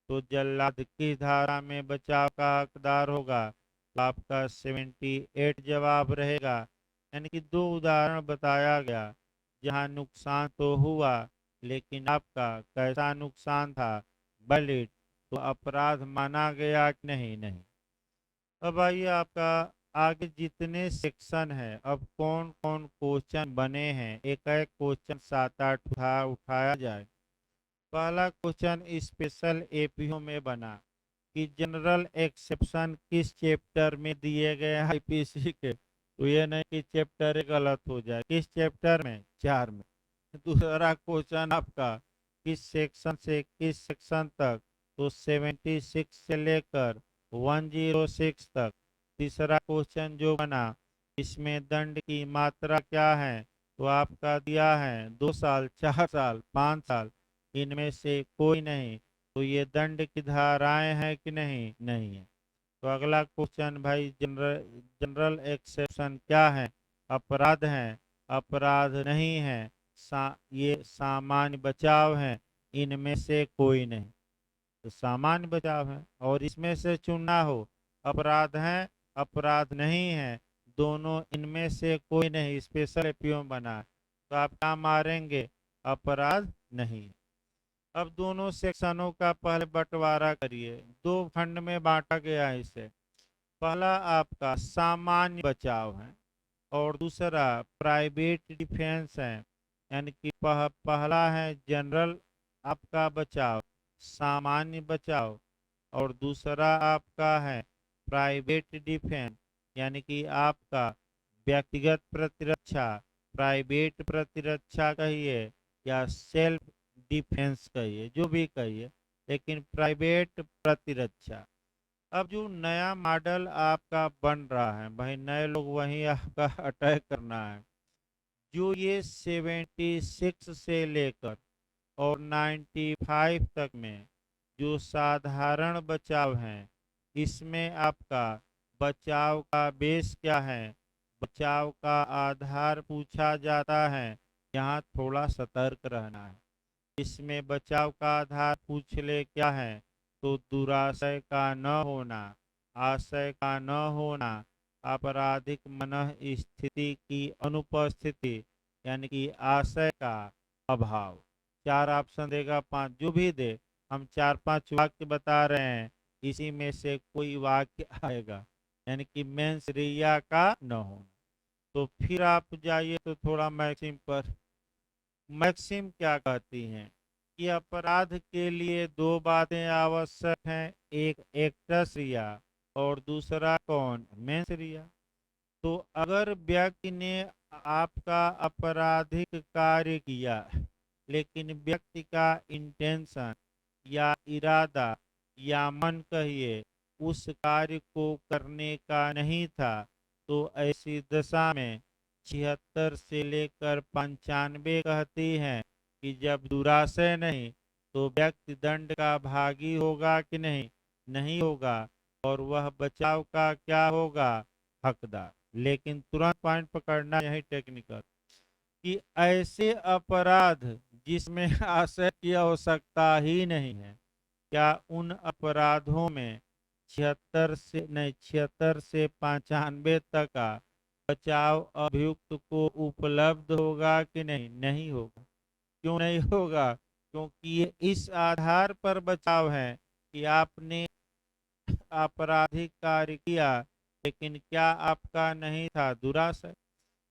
तो जल्लाद की धारा में बचाव का हकदार होगा, तो आपका 78 जवाब रहेगा। यानी कि दो उदाहरण बताया गया जहां नुकसान तो हुआ, लेकिन आपका कैसा नुकसान था, वैलिड, तो अपराध माना गया कि नहीं, नहीं। अब आइए आपका आगे जितने सेक्शन है, अब कौन कौन क्वेश्चन बने हैं, एक एक क्वेश्चन 7-8 उठाया जाए। पहला क्वेश्चन स्पेशल एपीओ में बना कि जनरल एक्सेप्शन किस चैप्टर में दिए गए आईपीसी के, तो ये नहीं कि चैप्टर गलत हो जाए, किस चैप्टर में, 4 में। दूसरा क्वेश्चन आपका किस सेक्शन से किस सेक्शन तक, तो 76 से लेकर 106 तक। तीसरा क्वेश्चन जो बना, इसमें दंड की मात्रा क्या है, तो आपका दिया है 2 साल, 4 साल, 5 साल, इनमें से कोई नहीं। तो ये दंड की धाराएं हैं कि नहीं, नहीं है। तो अगला क्वेश्चन भाई, जनरल एक्सेप्शन क्या है, अपराध है, अपराध नहीं है, ये सामान्य बचाव है, इनमें से कोई नहीं। तो सामान्य बचाव है और इसमें से चुनना हो, अपराध है, अपराध नहीं है, दोनों इनमें से कोई नहीं, स्पेशल एपीओ बना, तो आप क्या मारेंगे, अपराध नहीं। अब दोनों सेक्शनों का पहले बंटवारा करिए, दो खंड में बांटा गया है इसे। पहला आपका सामान्य बचाव है और दूसरा प्राइवेट डिफेंस है, यानी कि पहला है जनरल आपका बचाव, सामान्य बचाव, और दूसरा आपका है प्राइवेट डिफेंस, यानी कि आपका व्यक्तिगत प्रतिरक्षा, प्राइवेट प्रतिरक्षा कहिए या सेल्फ डिफेंस कहिए, जो भी कहिए, लेकिन प्राइवेट प्रतिरक्षा। अब जो नया मॉडल आपका बन रहा है भाई, नए लोग वहीं आपका अटैक करना है, जो ये 76 से लेकर और 95 तक में जो साधारण बचाव हैं, इसमें आपका बचाव का बेस क्या है, बचाव का आधार पूछा जाता है, यहाँ थोड़ा सतर्क रहना है। इसमें बचाव का आधार पूछ ले क्या है, तो दुराशय का न होना, आशय का न होना, आपराधिक मन स्थिति की अनुपस्थिति, यानी कि आशय का अभाव। 4 ऑप्शन देगा, 5 जो भी दे, हम 4-5 वाक्य बता रहे हैं, इसी में से कोई वाक्य आएगा, यानी कि मेंस रिया का न होना। तो फिर आप जाइए तो थोड़ा मैक्सिम पर। मैक्सिम क्या कहती हैं कि अपराध के लिए दो बातें आवश्यक हैं, एक एक्टस रिया और दूसरा कौन, मेंस रिया। तो अगर व्यक्ति ने आपका आपराधिक कार्य किया, लेकिन व्यक्ति का इंटेंशन या इरादा या मन कहिए उस कार्य को करने का नहीं था, तो ऐसी दशा में 76 से लेकर 95 कहती हैं कि जब दुराशय नहीं, तो व्यक्ति दंड का भागी होगा कि नहीं, नहीं होगा, और वह बचाव का क्या होगा, हकदार। लेकिन तुरंत पॉइंट पकड़ना, यही टेक्निकल, कि ऐसे अपराध जिसमें आशय की आवश्यकता ही नहीं है, क्या उन अपराधों में 76 से 95 तक का बचाव अभियुक्त को उपलब्ध होगा कि नहीं? नहीं होगा। क्यों नहीं होगा? क्योंकि ये इस आधार पर बचाव है कि आपने आपराधिक कार्य किया, लेकिन क्या आपका नहीं था दुराशय?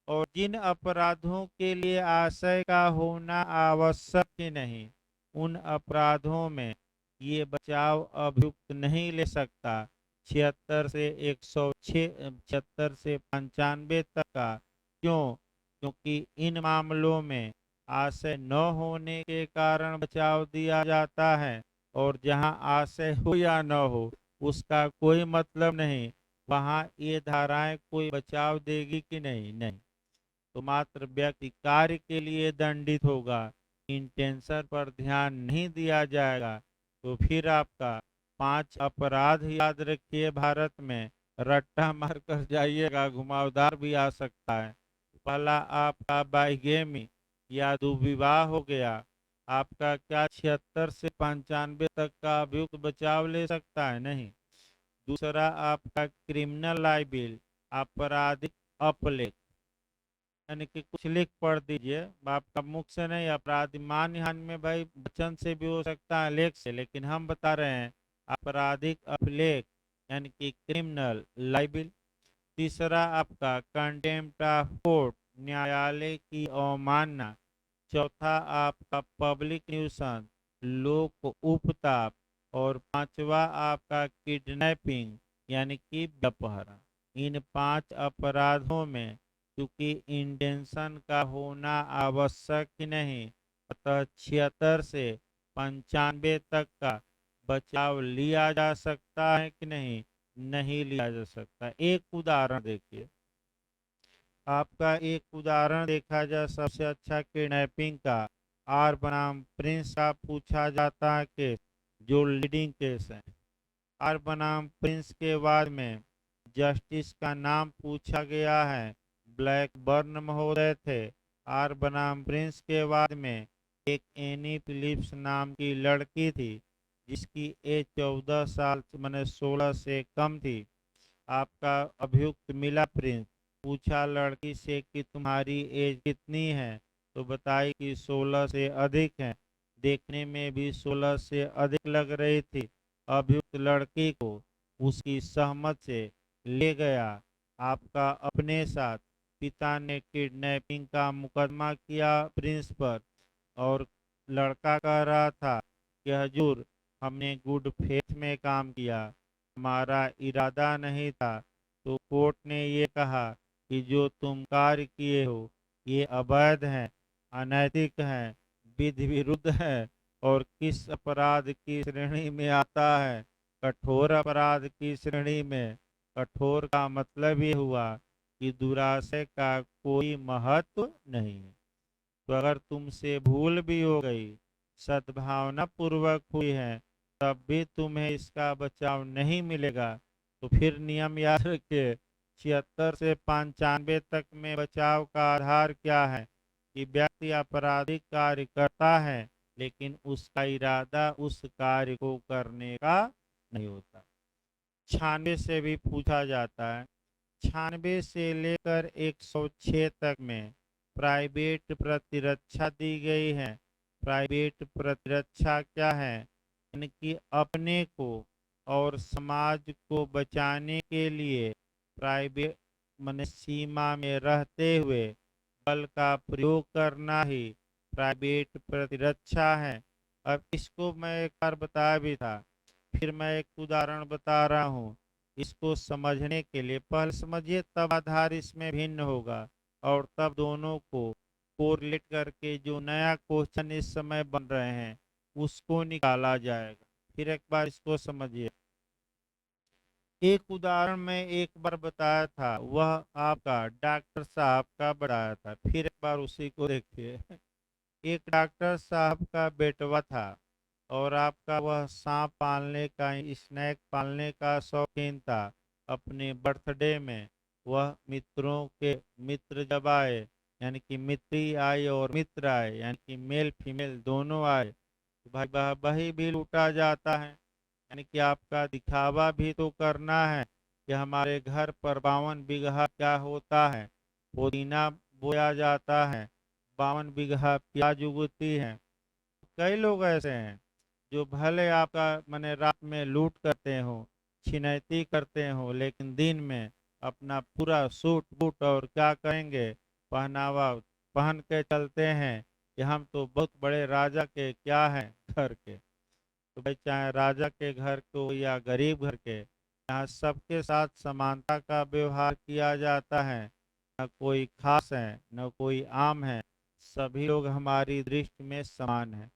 और जिन अपराधों के लिए आशय का होना आवश्यक ही नहीं, उन अपराधों में ये बचाव अभियुक्त नहीं ले सकता। 76 से 106, 76 से 95 तक का। क्यों? क्योंकि इन मामलों में आशय न होने के कारण बचाव दिया जाता है, और जहां आशय हो या न हो उसका कोई मतलब नहीं, वहां ये धाराएं कोई बचाव देगी कि नहीं? नहीं। तो मात्र व्यक्ति कार्य के लिए दंडित होगा, इंटेंशन पर ध्यान नहीं दिया जाएगा। तो फिर आपका 5 अपराध याद रखिए, भारत में रट्टा मार कर जाइएगा, घुमावदार भी आ सकता है। पहला आपका बाइगेमी या दुर्विवाह हो गया। आपका क्या 76 से 95 तक का अभियुक्त बचाव ले सकता है? नहीं। दूसरा आपका क्रिमिनल लाइबिल, आपराधिक अपलेख, यानी कि कुछ लिख पढ़ दीजिए, आपका मुख से नहीं। अपराधी मानहानि में भाई वचन से भी हो सकता है, लेख से, लेकिन हम बता रहे हैं आपराधिक अभिलेख यानी कि क्रिमिनल लाइबिल। तीसरा आपका कंटेम्प्ट ऑफ कोर्ट, न्यायालय की अवमानना। चौथा आपका पब्लिक न्यूसेंस, लोक उपताप। और पांचवा आपका किडनैपिंग यानी कि अपहरण। इन 5 अपराधों में क्योंकि इंटेंशन का होना आवश्यक ही नहीं, अतः 76 से 95 तक का बचाव लिया जा सकता है कि नहीं? नहीं लिया जा सकता। एक उदाहरण देखिए, आपका एक उदाहरण देखा जाए सबसे अच्छा किडनैपिंग का। आर बनाम प्रिंस का पूछा जाता है केस, जो लीडिंग केस है। आर बनाम प्रिंस के बाद में जस्टिस का नाम पूछा गया है, ब्लैकबर्न महोदय थे। आर बनाम प्रिंस के बाद में एक एनी फिलिप्स नाम की लड़की थी, जिसकी एज 14 साल मैंने 16 से कम थी। आपका अभियुक्त मिला प्रिंस, पूछा लड़की से कि तुम्हारी एज कितनी है, तो बताई कि 16 से अधिक है। देखने में भी 16 से अधिक लग रही थी। अभियुक्त लड़की को उसकी सहमत से ले गया आपका अपने साथ। पिता ने किडनैपिंग का मुकदमा किया प्रिंस पर, और लड़का कह रहा था कि हजूर, हमने गुड फेथ में काम किया, हमारा इरादा नहीं था। तो कोर्ट ने ये कहा कि जो तुम कार्य किए हो ये अवैध है, अनैतिक है, विधि विरुद्ध है, और किस अपराध की श्रेणी में आता है? कठोर अपराध की श्रेणी में। कठोर का मतलब ये हुआ कि दुराशय का कोई महत्व नहीं है। तो अगर तुमसे भूल भी हो गई, सद्भावना पूर्वक हुई है, तब भी तुम्हें इसका बचाव नहीं मिलेगा। तो फिर नियम याद रखिए, 76 से 95 तक में बचाव का आधार क्या है? कि व्यक्ति आपराधिक कार्य करता है, लेकिन उसका इरादा उस कार्य को करने का नहीं होता। 96 से भी पूछा जाता है। 96 से लेकर 106 तक में प्राइवेट प्रतिरक्षा दी गई है। प्राइवेट प्रतिरक्षा क्या है? यानी कि अपने को और समाज को बचाने के लिए प्राइवेट मन सीमा में रहते हुए बल का प्रयोग करना ही प्राइवेट प्रतिरक्षा है। अब इसको मैं एक बार बताया भी था, फिर मैं एक उदाहरण बता रहा हूँ। इसको समझने के लिए पहले समझिए, तब आधार इसमें भिन्न होगा, और तब दोनों को कोरिलेट करके जो नया क्वेश्चन इस समय बन रहे हैं उसको निकाला जाएगा। फिर एक बार इसको समझिए। एक उदाहरण में एक बार बताया था, वह आपका डॉक्टर साहब का बताया था, फिर एक बार उसी को देखिए। एक डॉक्टर साहब का बेटवा था, और आपका वह सांप पालने का, स्नैक पालने का शौकीन था। अपने बर्थडे में वह मित्रों के मित्र जब आए, यानी कि मित्री आई और मित्र आए, यानी कि मेल फीमेल दोनों आए, तो भाई वही भी लूटा जाता है। यानी कि आपका दिखावा भी तो करना है, कि हमारे घर पर 52 बीघा क्या होता है, पुदीना बोया जाता है, 52 बीघा प्याज उगती है। कई लोग ऐसे हैं जो भले आपका मने रात में लूट करते हो, छिनैती करते हो, लेकिन दिन में अपना पूरा सूट बूट और क्या करेंगे, पहनावा पहन के चलते हैं कि हम तो बहुत बड़े राजा के क्या हैं घर के। तो भाई चाहे राजा के घर को या गरीब घर के, यहाँ सबके साथ समानता का व्यवहार किया जाता है। न कोई खास है न कोई आम है, सभी लोग हमारी दृष्टि में समान है।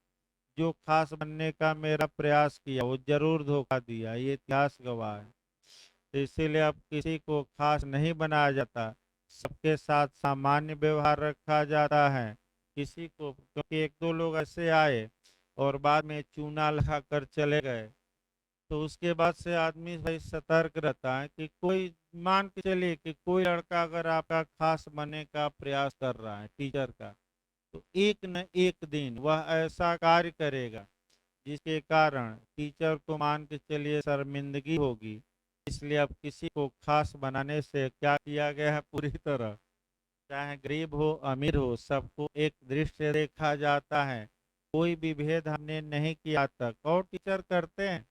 जो खास बनने का मेरा प्रयास किया वो जरूर धोखा दिया, ये इतिहास गवाह है। तो इसीलिए अब किसी को खास नहीं बनाया जाता, सबके साथ सामान्य व्यवहार रखा जाता है। किसी को, क्योंकि एक दो लोग ऐसे आए और बाद में चूना लगा कर चले गए, तो उसके बाद से आदमी भाई सतर्क रहता है कि कोई, मान के चलिए कि कोई लड़का अगर आपका खास बनने का प्रयास कर रहा है टीचर का, तो एक न एक दिन वह ऐसा कार्य करेगा जिसके कारण टीचर को मान के चलिए शर्मिंदगी होगी। इसलिए अब किसी को खास बनाने से क्या किया गया है, पूरी तरह चाहे गरीब हो अमीर हो सबको एक दृष्टि से देखा जाता है। कोई भी भेद हमने नहीं किया तक, और टीचर करते हैं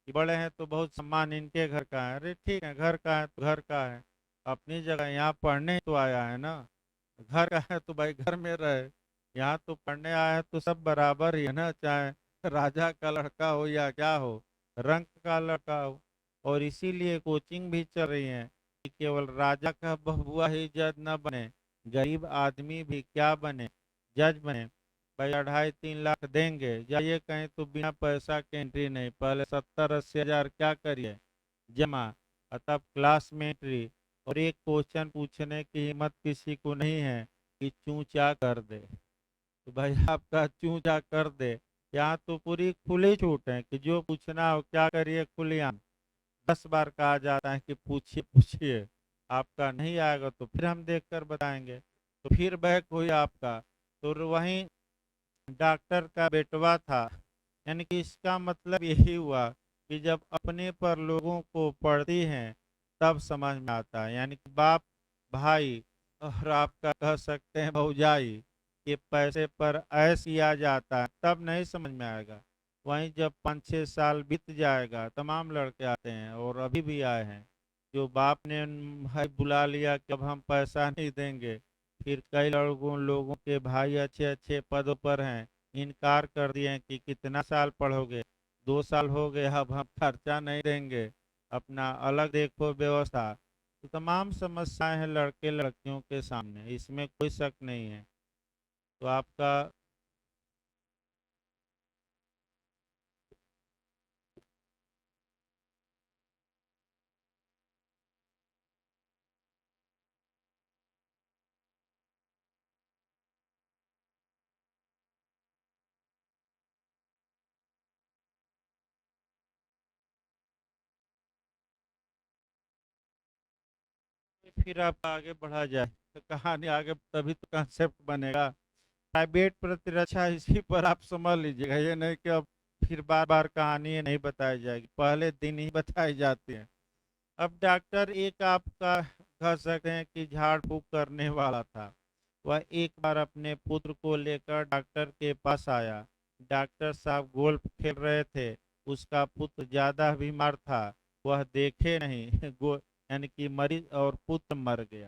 कि बड़े हैं तो बहुत सम्मान इनके घर का है, अरे ठीक है घर का है तो घर का है, अपनी जगह यहाँ पढ़ने तो आया है ना, घर का है तो भाई घर में रहे, यहाँ तो पढ़ने आया है तो सब बराबर ही है ना, चाहे राजा का लड़का हो या क्या हो, रंग का लड़का हो। और इसीलिए कोचिंग भी चल रही है कि केवल राजा का बहुआ ही जज न बने, गरीब आदमी भी क्या बने, जज बने। भाई 2.5-3 लाख देंगे, जाइए कहीं तो बिना पैसा के एंट्री नहीं, पहले 70-80 हज़ार क्या करिए जमा, और तब क्लास में एंट्री। और एक क्वेश्चन पूछने की हिम्मत किसी को नहीं है कि चूचा कर दे, तो भाई आपका चूचा कर दे। यहाँ तो पूरी खुली छूट है कि जो पूछना हो क्या करिए, खुलेआम 10 बार कहा जाता है कि पूछिए पूछिए, आपका नहीं आएगा तो फिर हम देख कर बताएंगे, तो फिर बैक हुई आपका। तो वहीं डॉक्टर का बेटवा था, यानी कि इसका मतलब यही हुआ कि जब अपने पर लोगों को पड़ती हैं तब समझ में आता है, यानी कि बाप भाई और आपका कह सकते हैं भौजाई के पैसे पर ऐश किया जाता है तब नहीं समझ में आएगा। वहीं जब 5-6 साल बीत जाएगा, तमाम लड़के आते हैं और अभी भी आए हैं, जो बाप ने भाई बुला लिया कि अब हम पैसा नहीं देंगे, फिर कई लोगों के भाई अच्छे अच्छे पदों पर हैं, इनकार कर दिए कि कितना साल पढ़ोगे, 2 साल हो गए अब हम खर्चा नहीं देंगे, अपना अलग देखो व्यवस्था। तो तमाम समस्याएं हैं लड़के लड़कियों के सामने, इसमें कोई शक नहीं है। तो आपका फिर आप आगे बढ़ा जाए तो कहानी आगे तभी तो कंसेप्ट बनेगा। प्राइवेट प्रतिरक्षा इसी पर आप समझ लीजिएगा, ये नहीं कि अब फिर बार बार कहानी नहीं बताई जाएगी, पहले दिन ही बताई जाती है। अब डॉक्टर एक आपका कह सकते हैं कि झाड़ फूक करने वाला था, वह एक बार अपने पुत्र को लेकर डॉक्टर के पास आया। डॉक्टर साहब गोल्फ खेल रहे थे, उसका पुत्र ज्यादा बीमार था, वह देखे नहीं यानी कि मरीज और पुत्र मर गया।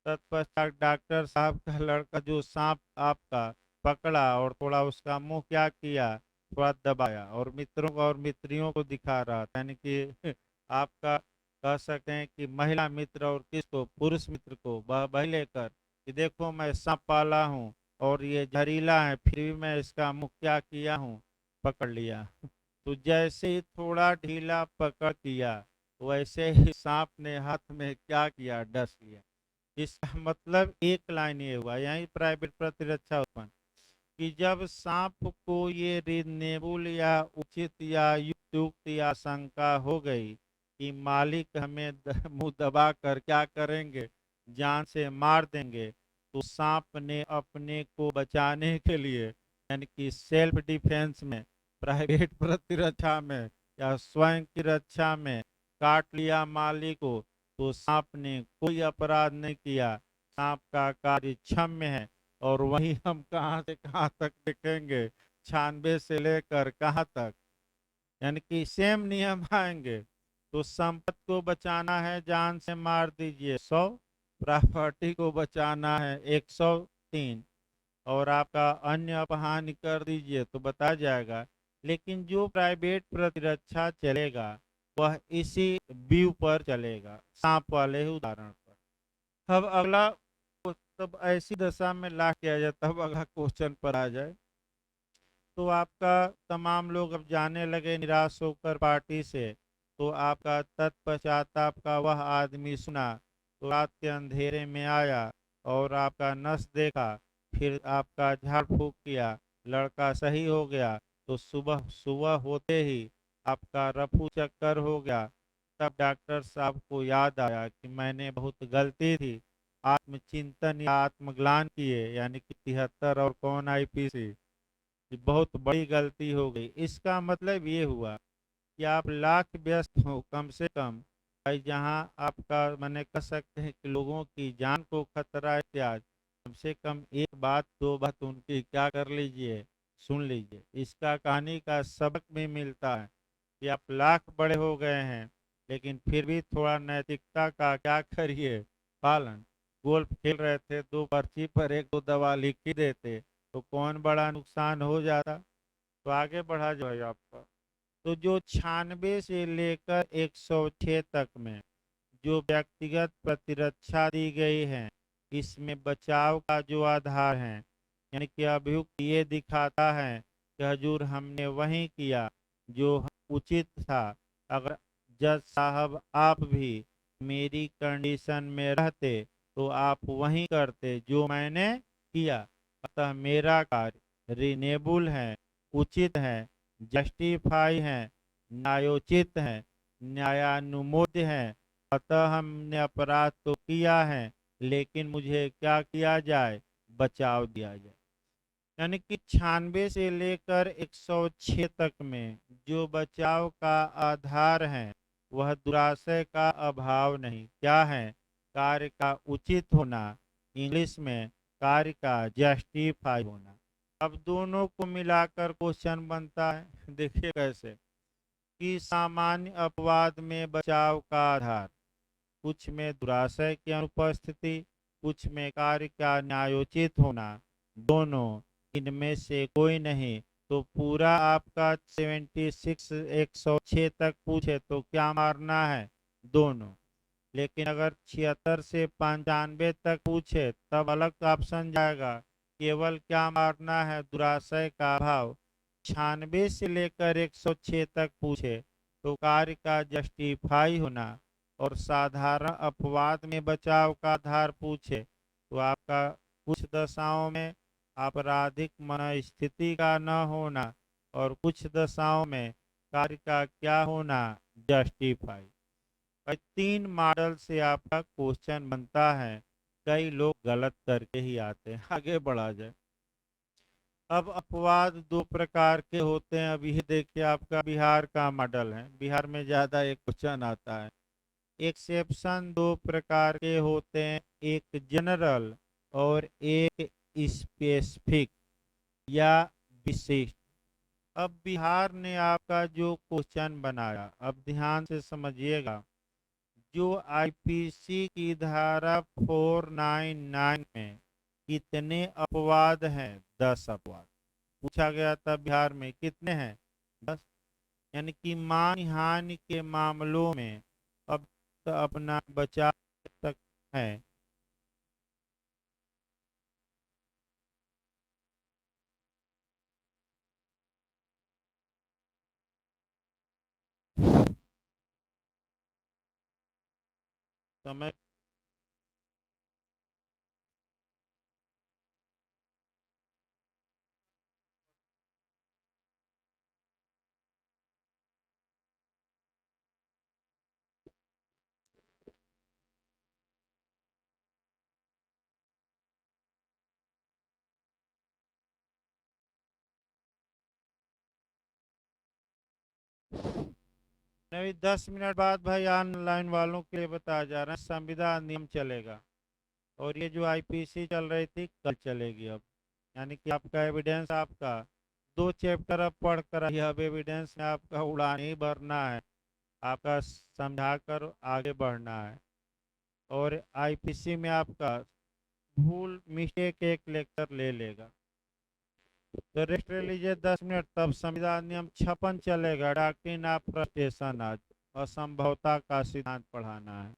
तत्पश्चात डॉक्टर साहब का लड़का जो सांप आपका पकड़ा और थोड़ा उसका मुंह क्या किया, थोड़ा दबाया और मित्रों को और मित्रियों को दिखा रहा था, यानी कि आपका कह सकते हैं कि महिला मित्र और किसको, पुरुष मित्र को बह लेकर कि देखो मैं सांप पाला हूँ और ये जहरीला है, फिर भी मैं इसका मुंह क्या किया हूँ, पकड़ लिया। तो जैसे ही थोड़ा ढीला पकड़ किया, वैसे ही सांप ने हाथ में क्या किया, डस लिया। इसका मतलब एक लाइन ये हुआ, यही प्राइवेट प्रतिरक्षा उत्पन्न, कि जब सांप को ये रीजनेबल या उचित या युक्त या शंका हो गई कि मालिक हमें मुंह दबा कर क्या करेंगे, जान से मार देंगे, तो सांप ने अपने को बचाने के लिए, यानी कि सेल्फ डिफेंस में, प्राइवेट प्रतिरक्षा में या स्वयं की रक्षा में, काट लिया माली को, तो सांप ने कोई अपराध नहीं किया, सांप का कार्य क्षम्य है। और वही हम कहाँ से कहाँ तक देखेंगे, 96 से लेकर कहाँ तक, यानी कि सेम नियम आएंगे। तो संपत्ति को बचाना है जान से मार दीजिए 100, प्रॉपर्टी को बचाना है 103, और आपका अन्य अपहानि कर दीजिए तो बता जाएगा। लेकिन जो प्राइवेट प्रतिरक्षा चलेगा वह इसी व्यू पर चलेगा, सांप वाले ही उदाहरण पर। अब अगला, तब ऐसी दशा में ला किया जाए, तब अगला क्वेश्चन पर आ जाए। तो आपका तमाम लोग अब जाने लगे निराश होकर पार्टी से। तो आपका तत्पश्चात आपका वह आदमी सुना, तो रात के अंधेरे में आया और आपका नस देखा, फिर आपका झाड़ फूक किया, लड़का सही हो गया। तो सुबह सुबह होते ही आपका रफू चक्कर हो गया। तब डॉक्टर साहब को याद आया कि मैंने बहुत गलती थी, आत्मचिंतन या आत्मग्लान किए, यानी कि 73 और कौन आईपीसी, कि बहुत बड़ी गलती हो गई। इसका मतलब ये हुआ कि आप लाख व्यस्त हो, कम से कम भाई जहां आपका मैंने कह सकते हैं कि लोगों की जान को खतरा है इत्यादि, कम से कम एक बात दो बात उनकी क्या कर लीजिए, सुन लीजिए। इसका कहानी का सबक भी मिलता है कि आप लाख बड़े हो गए हैं, लेकिन फिर भी थोड़ा नैतिकता का क्या करिए पालन। गोल्फ खेल रहे थे, दो पर्ची पर एक दो दवा लिख ही देते तो कौन बड़ा नुकसान हो जाता। तो आगे बढ़ा जाए आपका। तो जो 96 से लेकर 106 तक में जो व्यक्तिगत प्रतिरक्षा दी गई है, इसमें बचाव का जो आधार है, यानी कि अभियुक्त ये दिखाता है कि हजूर हमने वही किया जो उचित था। अगर जज साहब आप भी मेरी कंडीशन में रहते तो आप वही करते जो मैंने किया। अतः मेरा कार्य रिनेबल है, उचित है, जस्टिफाई है, न्यायोचित है, न्यायानुमोद्य है। अतः हमने अपराध तो किया है, लेकिन मुझे क्या किया जाए, बचाव दिया जाए। यानी कि 96 से लेकर 106 तक में जो बचाव का आधार है वह दुराशय का अभाव नहीं, क्या है, कार्य का उचित होना, इंग्लिश में कार्य का जस्टिफाई होना। अब दोनों को मिलाकर क्वेश्चन बनता है, देखिए कैसे, कि सामान्य अपवाद में बचाव का आधार, कुछ में दुराशय की अनुपस्थिति, कुछ में कार्य का न्यायोचित होना, दोनों, इनमें से कोई नहीं। तो पूरा आपका 76 106 तक पूछे तो क्या मारना है, दोनों। लेकिन अगर 76 से 95 तक पूछे तब अलग ऑप्शन जाएगा, केवल क्या मारना है, दुराशय का अभाव। 96 से लेकर 106 तक पूछे तो कार्य का जस्टिफाई होना, और साधारण अपवाद में बचाव का आधार पूछे तो आपका कुछ दशाओं में आपराधिक मनस्थिति का न होना, और कुछ दशाओं में कार्य का क्या होना, जस्टिफाई। भाई 3 मॉडल से आपका क्वेश्चन बनता है, कई लोग गलत करके ही आते हैं। आगे बढ़ा जाए। अब अपवाद दो प्रकार के होते हैं। अभी देखिए आपका बिहार का मॉडल है, बिहार में ज्यादा एक क्वेश्चन आता है। एक्सेप्शन दो प्रकार के होते हैं, एक जनरल और एक स्पेसिफिक या विशिष्ट। अब बिहार ने आपका जो क्वेश्चन बनाया, अब ध्यान से समझिएगा। जो आईपीसी की धारा 499 में कितने अपवाद हैं, 10 अपवाद पूछा गया था। बिहार में कितने हैं, 10। यानी कि मान हानि के मामलों में अब तो अपना बचाव तक है। समय अभी 10 मिनट बाद भाई ऑनलाइन वालों के लिए बताया जा रहा है संविधान नियम चलेगा, और ये जो आईपीसी चल रही थी कल चलेगी अब। यानी कि आपका एविडेंस आपका 2 चैप्टर अब पढ़ कर आइए, अब एविडेंस में आपका उड़ान ही भरना है, आपका समझा कर आगे बढ़ना है। और आईपीसी में आपका भूल मिस्टेक एक लेक्चर ले लेगा। तो रेस्ट ले लीजिए 10 मिनट, तब संविधान नियम 56 चलेगा, डॉक्ट्रिन ऑफ फ्रस्ट्रेशन आज, असंभवता का सिद्धांत पढ़ाना है।